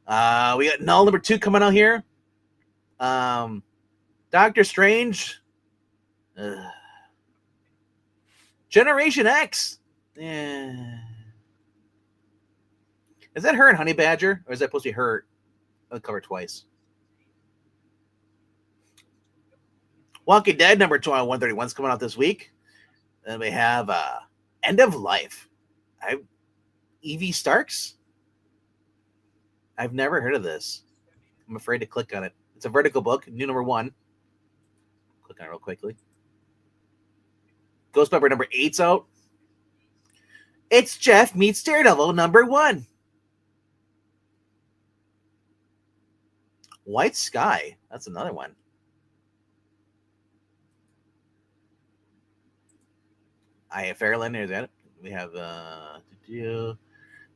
We got Null number 2 coming out here. Doctor Strange. Generation X. Yeah. Is that her and Honey Badger? Or is that supposed to be her on the cover twice? Walking Dead number 131 is coming out this week. Then we have End of Life. Evie Starks? I've never heard of this. I'm afraid to click on it. It's a Vertical book, new number 1. Click on it real quickly. Ghost Pepper number 8's out. It's Jeff meets Daredevil number 1. White Sky. That's another one. I have Fairland. Here's that. We have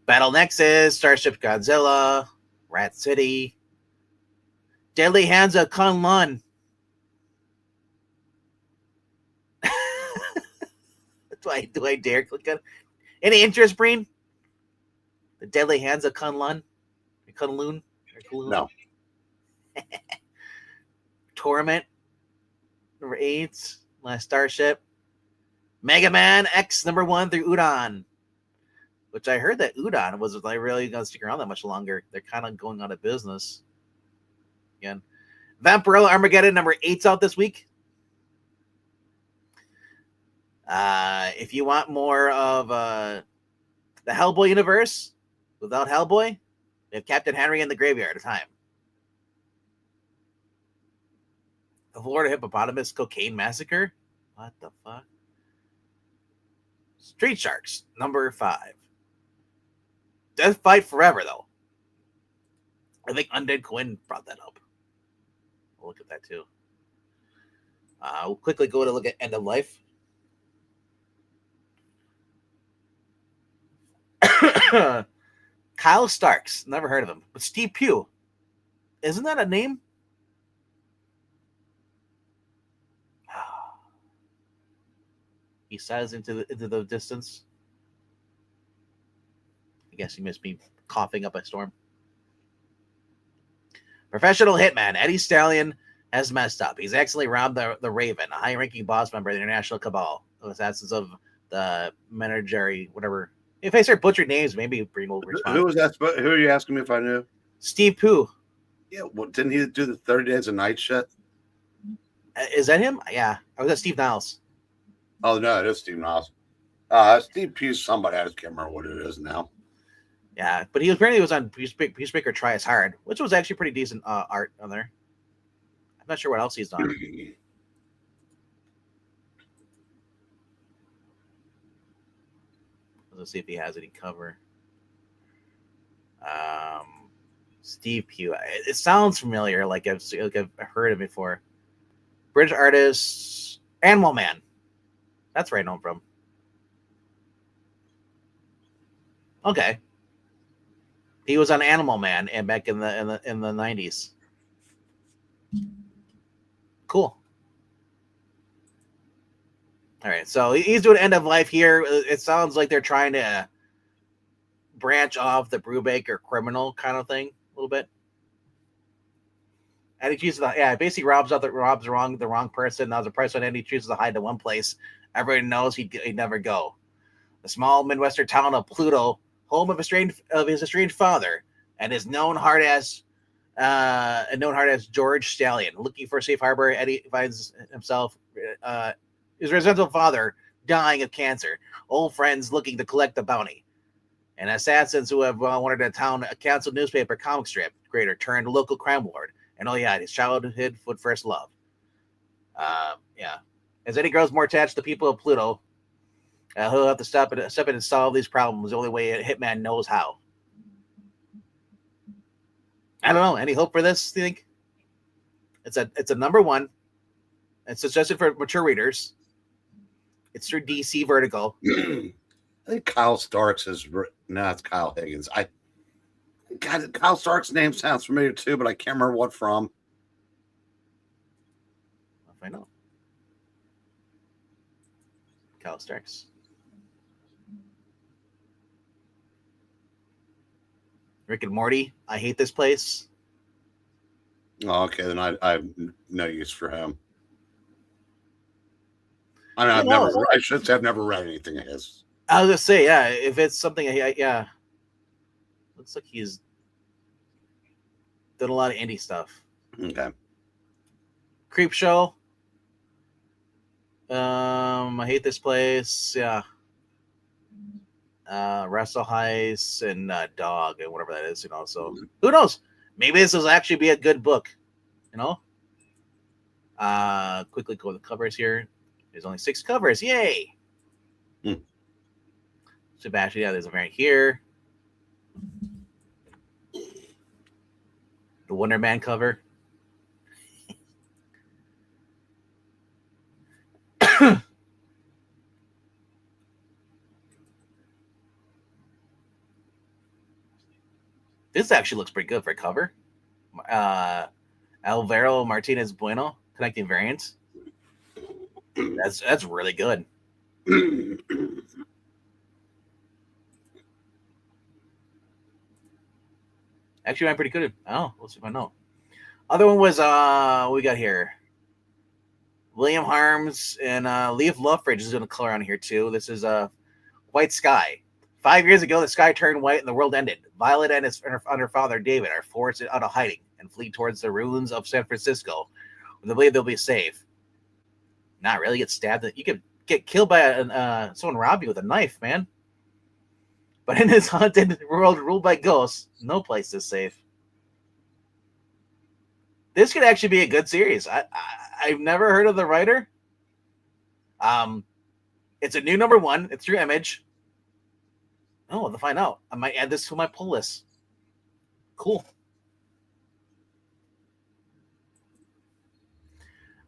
Battle Nexus, Starship Godzilla, Rat City, Deadly Hands of Kunlun. Do I dare click on it? Any interest, Breen? The Deadly Hands of Kunlun? Kunlun? No. Torment. Number 8. Last Starship. Mega Man X number 1 through Udon. Which I heard that Udon was like really going to stick around that much longer. They're kind of going out of business. Again. Vampirella Armageddon number 8's out this week. If you want more of the Hellboy universe without Hellboy, we have Captain Henry in the Graveyard of Time. The Florida Hippopotamus Cocaine Massacre? What the fuck? Street Sharks, number 5. Death Fight Forever, though. I think Undead Quinn brought that up. We'll look at that, too. We'll quickly go to look at End of Life. Kyle Starks, never heard of him. But Steve Pugh, isn't that a name? He says into the distance. I guess he must be coughing up a storm. Professional hitman Eddie Stallion has messed up. He's accidentally robbed the Raven, a high-ranking boss member of the International Cabal, of assassins of the Menagerie, whatever. If I start butchering names, maybe Breen will respond. Who was that? Who are you asking me if I knew? Steve Pugh. Yeah, well, didn't he do the 30 Days of Night shit? Is that him? Yeah. Or was that Steve Niles? Oh, no, it is Steve Niles. Steve Pugh's somebody. I just can't remember what it is now. Yeah, but he apparently was on Peacemaker Try As Hard, which was actually pretty decent art on there. I'm not sure what else he's done. Let's see if he has any cover. Steve Pugh. It sounds familiar, like I've heard it before. British artist, Animal Man. That's where I know him from. Okay, he was on Animal Man and back in the 90s. Cool. All right, so he's doing end of life here. It sounds like they're trying to branch off the Brubaker criminal kind of thing a little bit. And he chooses basically robs the wrong person. Now the person, and he chooses to hide in one place. Everyone knows he'd never go. The small Midwestern town of Pluto, home of his estranged father, and his known hard ass George Stallion. Looking for a safe harbor, Eddie finds himself his resentful father dying of cancer. Old friends looking to collect the bounty. And assassins who have wanted a town a canceled newspaper comic strip creator turned local crime lord. And his childhood first love. As Eddie grows more attached to the people of Pluto, he'll have to step in and solve these problems the only way a hitman knows how. I don't know. Any hope for this, do you think? It's a number one. It's suggested for mature readers. It's through DC Vertigo. I think Kyle Starks is... No, it's Kyle Higgins. God, Kyle Stark's name sounds familiar too, but I can't remember what from. I'll find out. Kyle Starks. Rick and Morty. I hate this place. Oh, okay, then I have no use for him. I mean, I should say I've never read anything of his. I was gonna say, yeah, if it's something, yeah. Looks like he's done a lot of indie stuff. Okay. Creep Show. I hate this place. Yeah. Wrestle Heist and Dog and whatever that is, So who knows? Maybe this will actually be a good book, Quickly go to the covers here. There's only 6 covers. Yay! Sebastian, there's a variant here. The Wonder Man cover. This actually looks pretty good for a cover. Alvaro Martinez Bueno connecting variants. That's really good. Actually, I'm pretty good. Let's see if I know. Other one was what we got here. William Harms and Leaf Lovebridge is going to color on here too. This is White Sky. 5 years ago, the sky turned white and the world ended. Violet and her father David are forced out of hiding and flee towards the ruins of San Francisco, where they believe they'll be safe. Not really get stabbed. You could get killed by someone rob you with a knife, man. But in this haunted world ruled by ghosts, no place is safe. This could actually be a good series. I've never heard of the writer. It's a new number 1. It's through Image. Oh, to find out. I might add this to my pull list. Cool.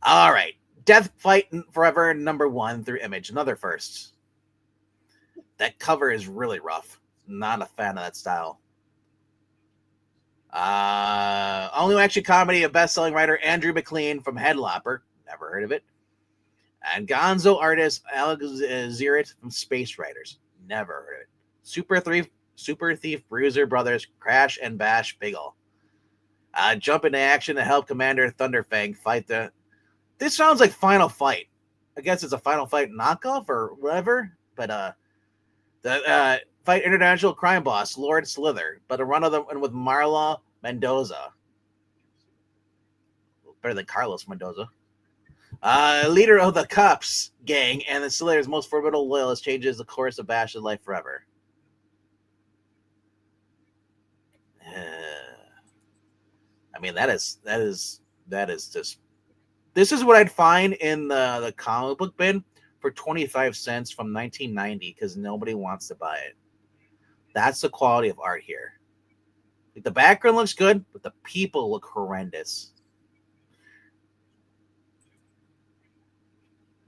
All right. Death Fight Forever number 1 through Image. Another first. That cover is really rough. Not a fan of that style. Only action comedy of best-selling writer Andrew McLean from Headlopper. Never heard of it. And Gonzo artist Alex Zirit from Space Riders. Never heard of it. Super Thief Bruiser Brothers Crash and Bash Biggle. Jump into action to help Commander Thunderfang fight the... This sounds like Final Fight. I guess it's a Final Fight knockoff or whatever. But the fight international crime boss Lord Slither, but a run of them with Marla Mendoza. Better than Carlos Mendoza. Leader of the Cops gang and the Slither's most formidable loyalist changes the course of Bash's life forever. I mean, that is just... This is what I'd find in the comic book bin for 25 cents from 1990 because nobody wants to buy it. That's the quality of art here. Like, the background looks good, but the people look horrendous.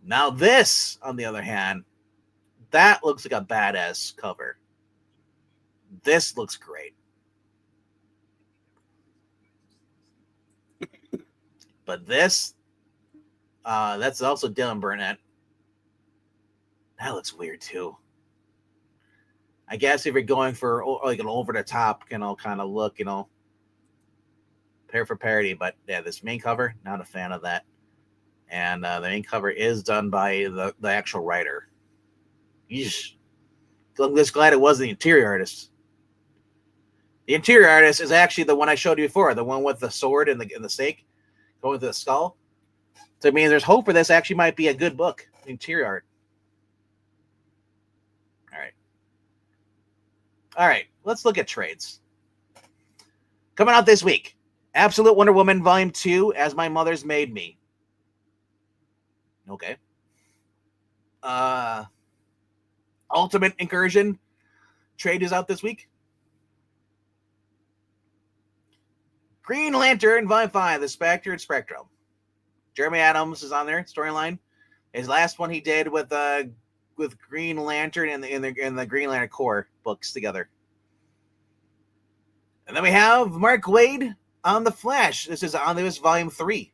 Now this, on the other hand, that looks like a badass cover. This looks great. But this, that's also Dylan Burnett. That looks weird too. I guess if you're going for like an over the top, kind of look, pair for parody. But yeah, this main cover, not a fan of that. And the main cover is done by the actual writer. Yeesh. I'm just glad it wasn't the interior artist. The interior artist is actually the one I showed you before, the one with the sword and the stake going to the skull. So I mean, there's hope for this. Actually, might be a good book. Interior art. All right. Let's look at trades. Coming out this week, Absolute Wonder Woman Volume 2, As My Mother's Made Me. Okay. Ultimate Incursion trade is out this week. Green Lantern Volume 5, The Spectre and Spectrum. Jeremy Adams is on there, storyline. His last one he did with Green Lantern and the Green Lantern Corps books together. And then we have Mark Waid on The Flash. This is Omnibus Volume 3.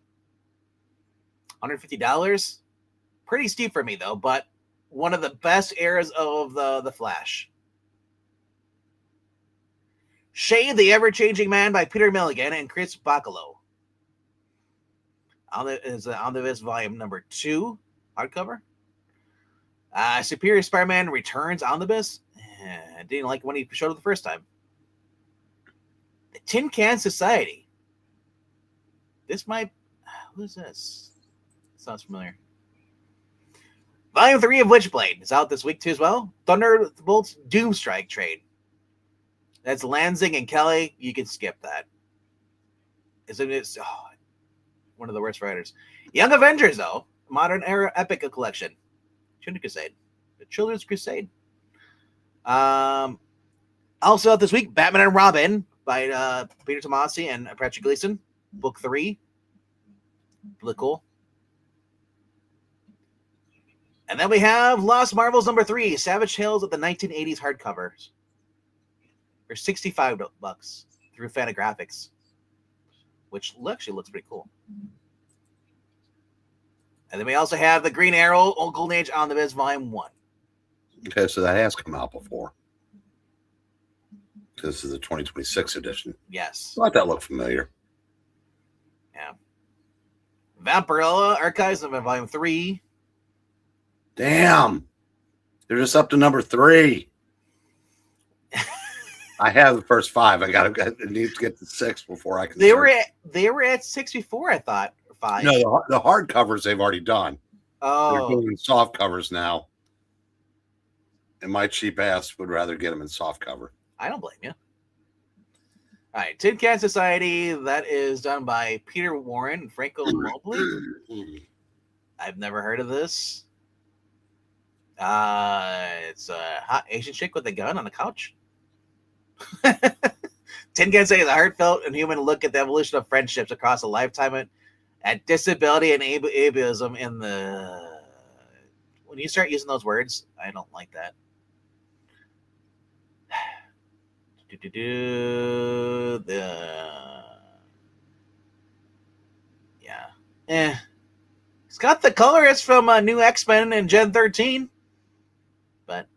$150. Pretty steep for me, though, but one of the best eras of the Flash. Shade, the Ever-Changing Man by Peter Milligan and Chris Bacalo. Omnibus Volume number 2, hardcover. Superior Spider-Man Returns Omnibus. I didn't like when he showed up the first time. The Tin Can Society. This might... Who is this? Sounds familiar. Volume 3 of Witchblade is out this week too as well. Thunderbolt's Doomstrike trade. That's Lansing and Kelly. You can skip that. It's one of the worst writers. Young Avengers, though. Modern Era Epic Collection. Children's Crusade. The Children's Crusade. Also out this week, Batman and Robin by Peter Tomasi and Patrick Gleason. Book 3. Really cool. And then we have Lost Marvels number 3, Savage Tales of the 1980s hardcovers. For $65 through Fantagraphics, which actually looks pretty cool. And then we also have the Green Arrow Golden Age Omnibus Volume 1. Okay, so that has come out before. This is the 2026 edition. Yes. I thought that looked familiar. Yeah. Vampirella Archives of Volume 3. Damn. They're just up to number 3. I have the first 5. I need to get to 6 before I can. They were at 6 before, I thought. 5. No, the hard covers they've already done. Oh, they're doing soft covers now. And my cheap ass would rather get them in soft cover. I don't blame you. All right, Tin Can Society. That is done by Peter Warren and Franco Mobley. I've never heard of this. It's a hot Asian chick with a gun on the couch. Tin Can Say is a heartfelt and human look at the evolution of friendships across a lifetime at disability and ableism in the... When you start using those words, I don't like that. It's got the colorist from New X-Men and Gen 13, but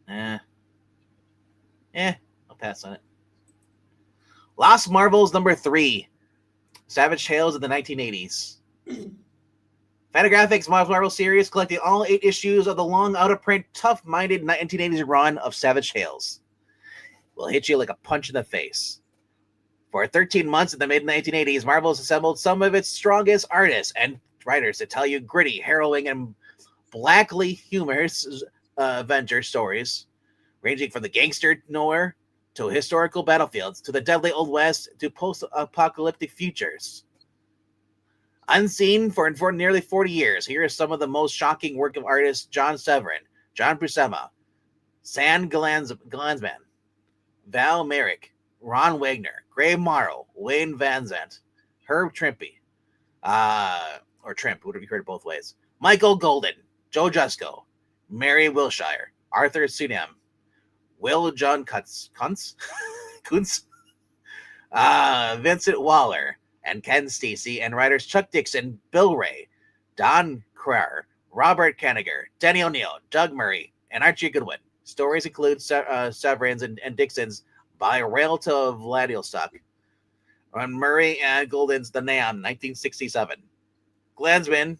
I'll pass on it. Lost Marvels number 3, Savage Tales of the 1980s. Fantagraphics Marvel series collecting all 8 issues of the long, out-of-print, tough-minded 1980s run of Savage Tales. Will hit you like a punch in the face. For 13 months in the mid-1980s, Marvel has assembled some of its strongest artists and writers to tell you gritty, harrowing, and blackly humorous adventure stories, ranging from the gangster noir to historical battlefields to the deadly Old West to post-apocalyptic futures. Unseen for nearly 40 years, here are some of the most shocking work of artists: John Severin, John Buscema, San Glansman, Val Merrick, Ron Wagner, Gray Morrow, Wayne Van Zandt, Herb Trimpe, or Trimp, would have you heard it both ways, Michael Golden, Joe Jusko, Mary Wilshire, Arthur Sunem, Will John Kuntz, Vincent Waller, and Ken Stacy, and writers Chuck Dixon, Bill Ray, Don Cryer, Robert Kaniger, Denny O'Neil, Doug Murray, and Archie Goodwin. Stories include Severin's and Dixon's By Rail to Vladivostok, on Murray and Golden's The Neon, 1967. Glansman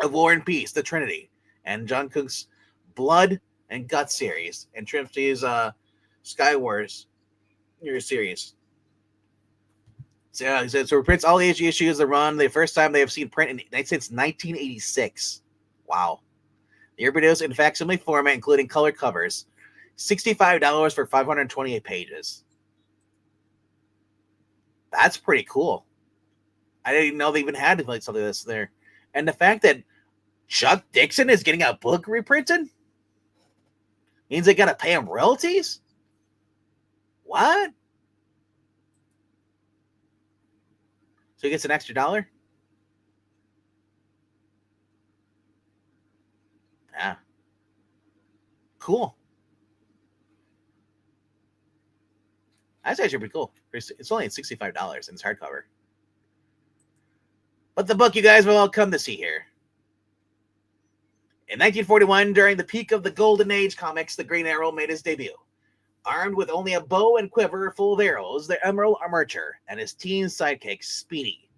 of War and Peace, The Trinity, and John Cook's Blood and Guts series, and Trimpe's Sky Wars series. So reprints all the issues that run. The first time they have seen print since 1986. Wow. They're produced in facsimile format, including color covers. $65 for 528 pages. That's pretty cool. I didn't know they even had like something like this there. And the fact that Chuck Dixon is getting a book reprinted means they got to pay him royalties? What? So he gets an extra $1? Yeah. Cool. That's actually pretty cool. It's only at $65 and it's hardcover. But the book you guys will all come to see here. In 1941, during the peak of the Golden Age comics, the Green Arrow made his debut. Armed with only a bow and quiver full of arrows, the Emerald Archer and his teen sidekick, Speedy,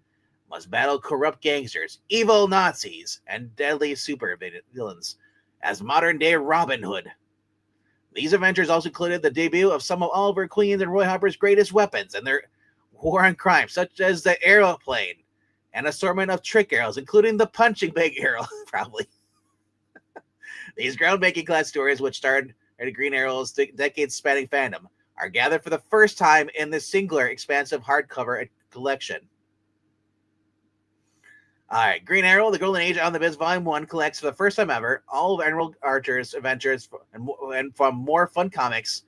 must battle corrupt gangsters, evil Nazis, and deadly super villains as modern-day Robin Hood. These adventures also included the debut of some of Oliver Queen's and Roy Harper's greatest weapons and their war on crime, such as the aeroplane, an assortment of trick arrows, including the punching bag arrow, probably. These groundbreaking class stories, which starred Green Arrow's decades-spanning fandom, are gathered for the first time in this singular, expansive hardcover collection. All right, Green Arrow, The Golden Age on the Biz, Volume 1 collects for the first time ever all of Emerald Archer's adventures and from More Fun Comics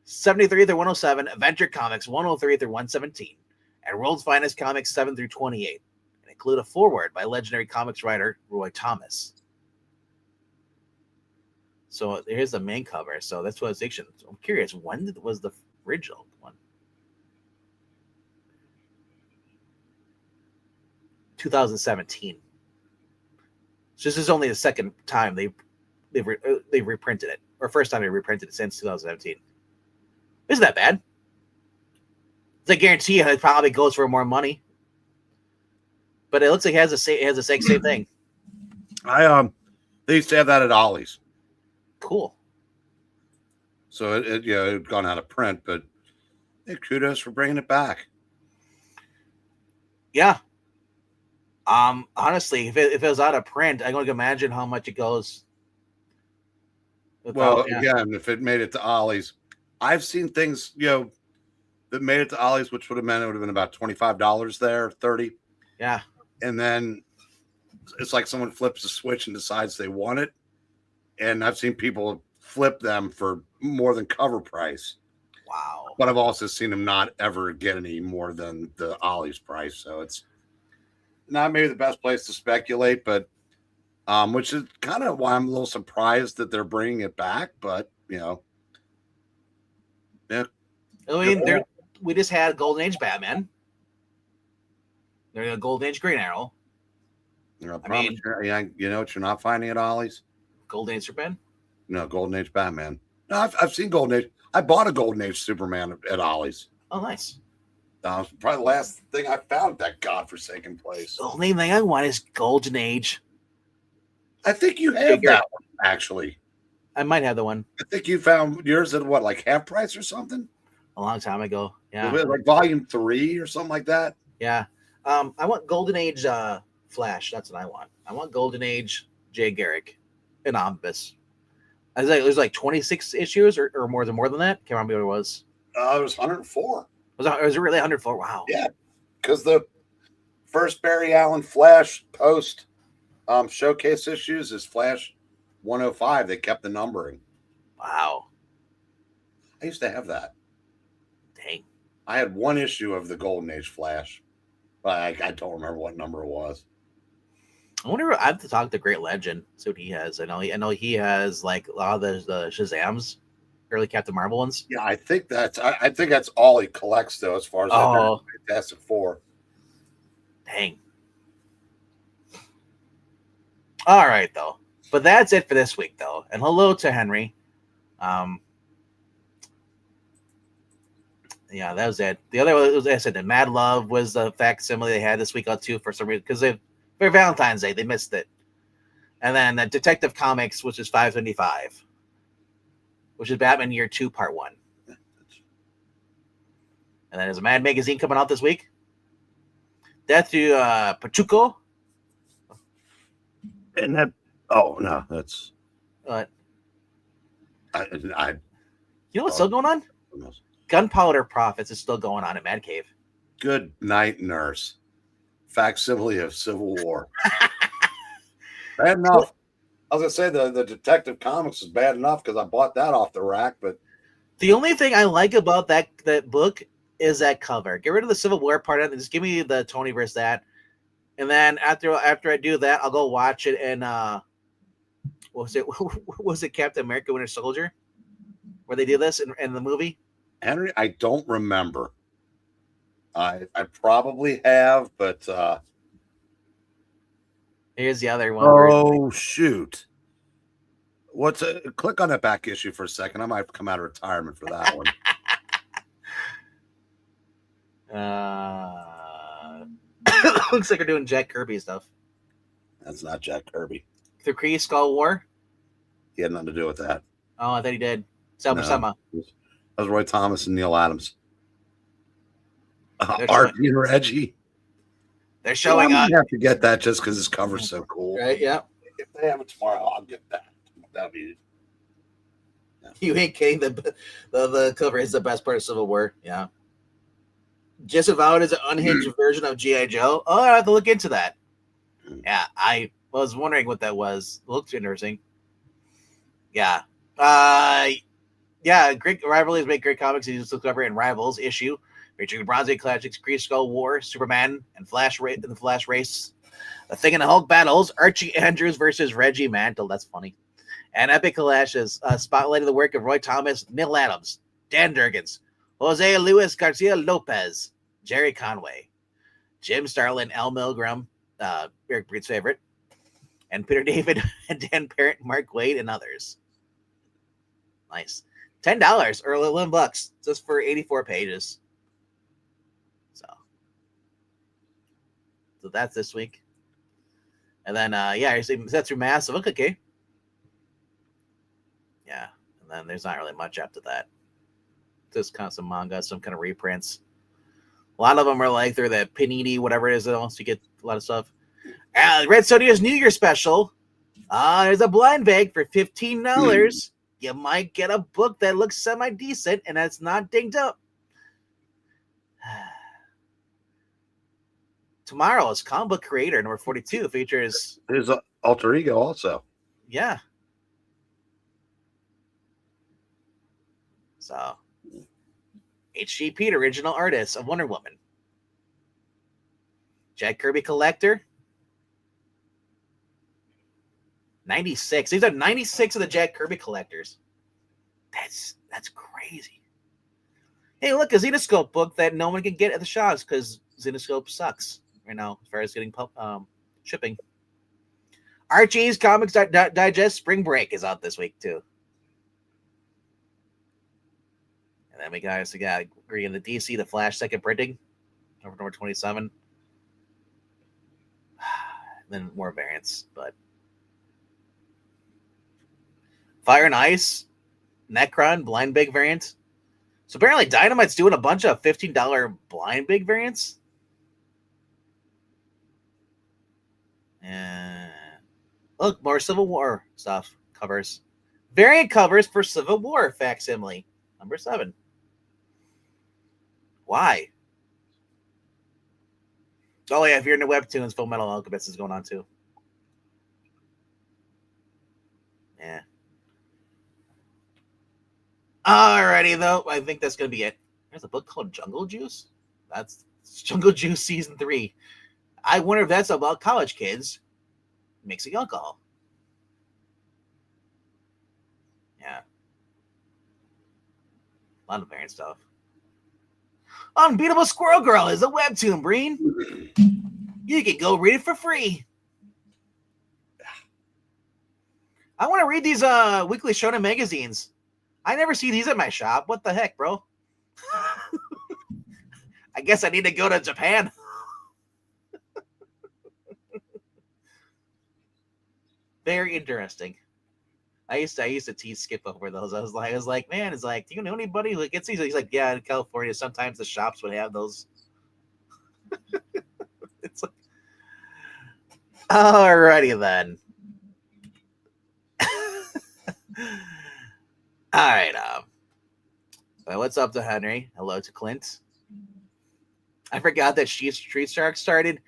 73 through 107, Adventure Comics 103 through 117, and World's Finest Comics 7 through 28, and include a foreword by legendary comics writer Roy Thomas. So here's the main cover. So that's what it's fiction. So I'm curious, when was the original one? 2017. So this is only the second time they've reprinted it, or first time they reprinted it since 2017. Isn't that bad? I guarantee you it probably goes for more money. But it looks like it has the same thing. They used to have that at Ollie's. Cool. So it had gone out of print, but kudos for bringing it back. Yeah. Honestly, if it was out of print, I can imagine how much it goes. Again, if it made it to Ollie's, I've seen things, that made it to Ollie's, which would have meant it would have been about $25 there, $30. Yeah. And then it's like someone flips a switch and decides they want it. And I've seen people flip them for more than cover price. Wow. But I've also seen them not ever get any more than the Ollie's price. So it's not maybe the best place to speculate, but which is kind of why I'm a little surprised that they're bringing it back. But, yeah. I mean, we just had Golden Age Batman. There's a Golden Age Green Arrow. You know what you're not finding at Ollie's? Golden Age Superman? No, Golden Age Batman. No, I've seen Golden Age. I bought a Golden Age Superman at Ollie's. Oh, nice. Probably the last thing I found at that godforsaken place. The only thing I want is Golden Age. I think you have that one, actually. I might have the one. I think you found yours at what, like half price or something? A long time ago. Yeah. Like volume 3 or something like that? Yeah. I want Golden Age Flash. That's what I want. I want Golden Age Jay Garrick in Omnibus. I was like, there's like 26 issues or more than that. Can't remember what it was. It was 104. Was it really 104? Wow. Yeah, because the first Barry Allen Flash post showcase issues is Flash 105. They kept the numbering. Wow. I used to have that. Dang. I had one issue of the Golden Age Flash, but I don't remember what number it was. I wonder. I have to talk to Great Legend. See what he has. I know he has like a lot of the Shazams, early Captain Marvel ones. Yeah, I think that's all he collects though, as far as Fantastic Four. Dang. All right, though. But that's it for this week, though. And hello to Henry. Yeah, that was it. The other one, was, I said, the Mad Love was the facsimile they had this week, too, for some reason, because for Valentine's Day, they missed it. And then the Detective Comics, which is 575, which is Batman Year 2, Part 1. And then there's a Mad Magazine coming out this week. Death to Pachuco. And that, oh, no, that's... I you know what's still going on? Gunpowder Profits is still going on at Mad Cave. Good night, nurse. Facsimile of Civil War. Bad enough. I was going to say the Detective Comics is bad enough because I bought that off the rack, but... The only thing I like about that book is that cover. Get rid of the Civil War part of it. Just give me the Tony versus that. And then after I do that, I'll go watch it in what was it Captain America Winter Soldier? Where they do this in the movie? Henry, I don't remember. I probably have, but here's the other one. Oh shoot. Click on that back issue for a second. I might come out of retirement for that one. Looks like they're doing Jack Kirby stuff. That's not Jack Kirby. The Kree Skull War? He had nothing to do with that. Oh, I thought he did. Selma. That was Roy Thomas and Neil Adams. Art and Reggie. They're showing up. You have to get that just because his cover's so cool. Right, yeah. If they have it tomorrow, I'll get that. That'll be... Yeah. You ain't kidding. The cover is the best part of Civil War. Yeah. Just Avowed is an unhinged version of G.I. Joe. Oh, I have to look into that. Yeah, I was wondering what that was. It looks interesting. Yeah. Great rivalries make great comics. You just cover in Rivals issue, featuring the Bronze Age classics, Kree Skull War, Superman, and the Flash Race. The Thing and the Hulk battles, Archie Andrews versus Reggie Mantle. That's funny. And Epic Collages, spotlighting the work of Roy Thomas, Neil Adams, Dan Durgans, Jose Luis Garcia Lopez, Jerry Conway, Jim Starlin, Al Milgram, Eric Breed's favorite, and Peter David, and Dan Parent, Mark Wade, and others. Nice. $10 or $11 just for 84 pages. So that's this week. And then, that's through Massive. Okay. Yeah. And then there's not really much after that. Just kind of some manga, some kind of reprints. A lot of them are like they're the Panini, whatever it is. Once you get a lot of stuff. Red Sodia's New Year special. There's a blind bag for $15. You might get a book that looks semi-decent and that's not dinged up. Tomorrow's Comic Book Creator, number 42, features... There's an alter ego also. Yeah. So... H.G. Pete, original artist of Wonder Woman. Jack Kirby Collector. 96. These are 96 of the Jack Kirby collectors. That's crazy. Hey, look, a Zenoscope book that no one can get at the shops because Zenoscope sucks right now as far as getting shipping. Archie's Comics Digest Spring Break is out this week too. And then we got agree in the DC, the Flash second printing, number 27. And then more variants, but Fire and Ice, Necron, Blind Big variant. So apparently Dynamite's doing a bunch of $15 Blind Big variants. And look, more Civil War stuff covers. Variant covers for Civil War facsimile, number 7. Why? Oh yeah, if you're into webtoons, Full Metal Alchemist is going on too. Yeah. Alrighty though, I think that's gonna be it. There's a book called Jungle Juice. That's Jungle Juice Season 3. I wonder if that's about college kids mixing alcohol. Yeah. A lot of variant stuff. Unbeatable Squirrel Girl is a webtoon, Breen. You can go read it for free. I want to read these weekly shonen magazines. I never see these at my shop. What the heck, bro? I guess I need to go to Japan. Very interesting. I used to tease Skip over those. I was like, man, it's like, do you know anybody who gets these? He's like, yeah, in California, sometimes the shops would have those. It's like, alrighty then. All right. What's up to Henry? Hello to Clint. I forgot that Street Shark started.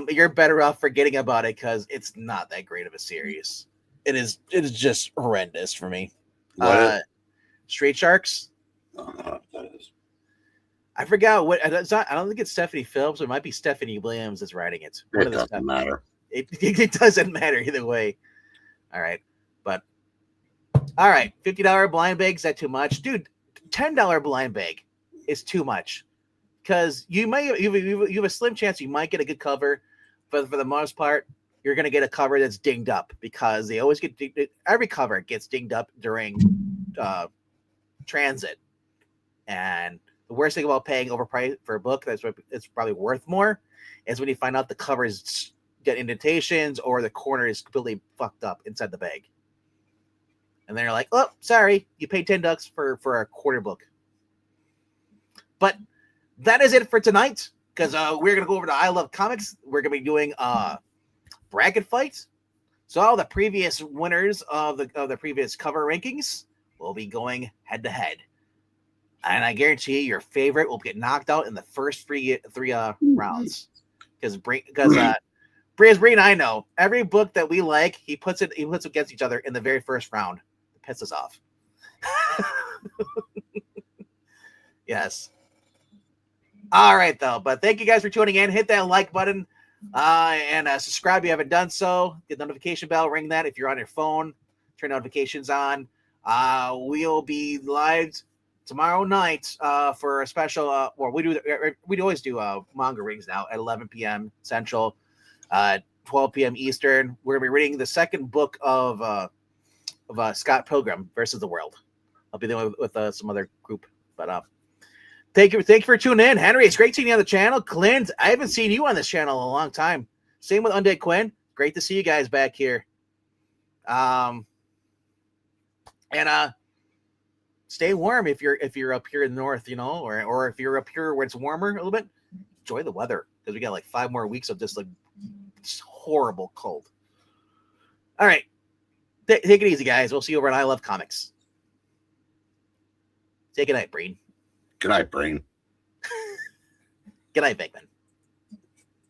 You're better off forgetting about it because it's not that great of a series. It is just horrendous for me. Street Sharks. That is. I forgot what. It's not, I don't think it's Stephanie Phillips. It might be Stephanie Williams that's writing it. It doesn't matter. It doesn't matter either way. All right, but all right, $50 blind bag, is that too much, dude? $10 blind bag is too much because you have a slim chance you might get a good cover, but for the most part, you're gonna get a cover that's dinged up because they always get every cover gets dinged up during transit. And the worst thing about paying overpriced for a book that's it's probably worth more is when you find out the covers get indentations or the corner is completely fucked up inside the bag. And then you're like, oh, sorry, you paid $10 for a quarter book. But that is it for tonight because we're going to go over to I Love Comics. We're going to be doing bracket fights. So all the previous winners of the previous cover rankings will be going head to head. And I guarantee you, your favorite will get knocked out in the first three rounds. Because Bree and I know every book that we like, he puts against each other in the very first round. It pisses us off. Yes. All right, though. But thank you guys for tuning in. Hit that like button and subscribe if you haven't done so. Get the notification bell. Ring that if you're on your phone. Turn notifications on. We'll be live tomorrow night for a special. We always do manga rings now at 11 p.m. Central, 12 p.m. Eastern. We're gonna be reading the second book of Scott Pilgrim versus the World. I'll be there with some other group, but thank you for tuning in, Henry. It's great seeing you on the channel. Clint, I haven't seen you on this channel in a long time. Same with Undead Quinn. Great to see you guys back here. And stay warm if you're up here in the north, or if you're up here where it's warmer a little bit. Enjoy the weather because we got like 5 more weeks of this horrible cold. All right, take it easy, guys. We'll see you over at I Love Comics. Say good night, Breen. Good night, Brain. Good night, Beckman.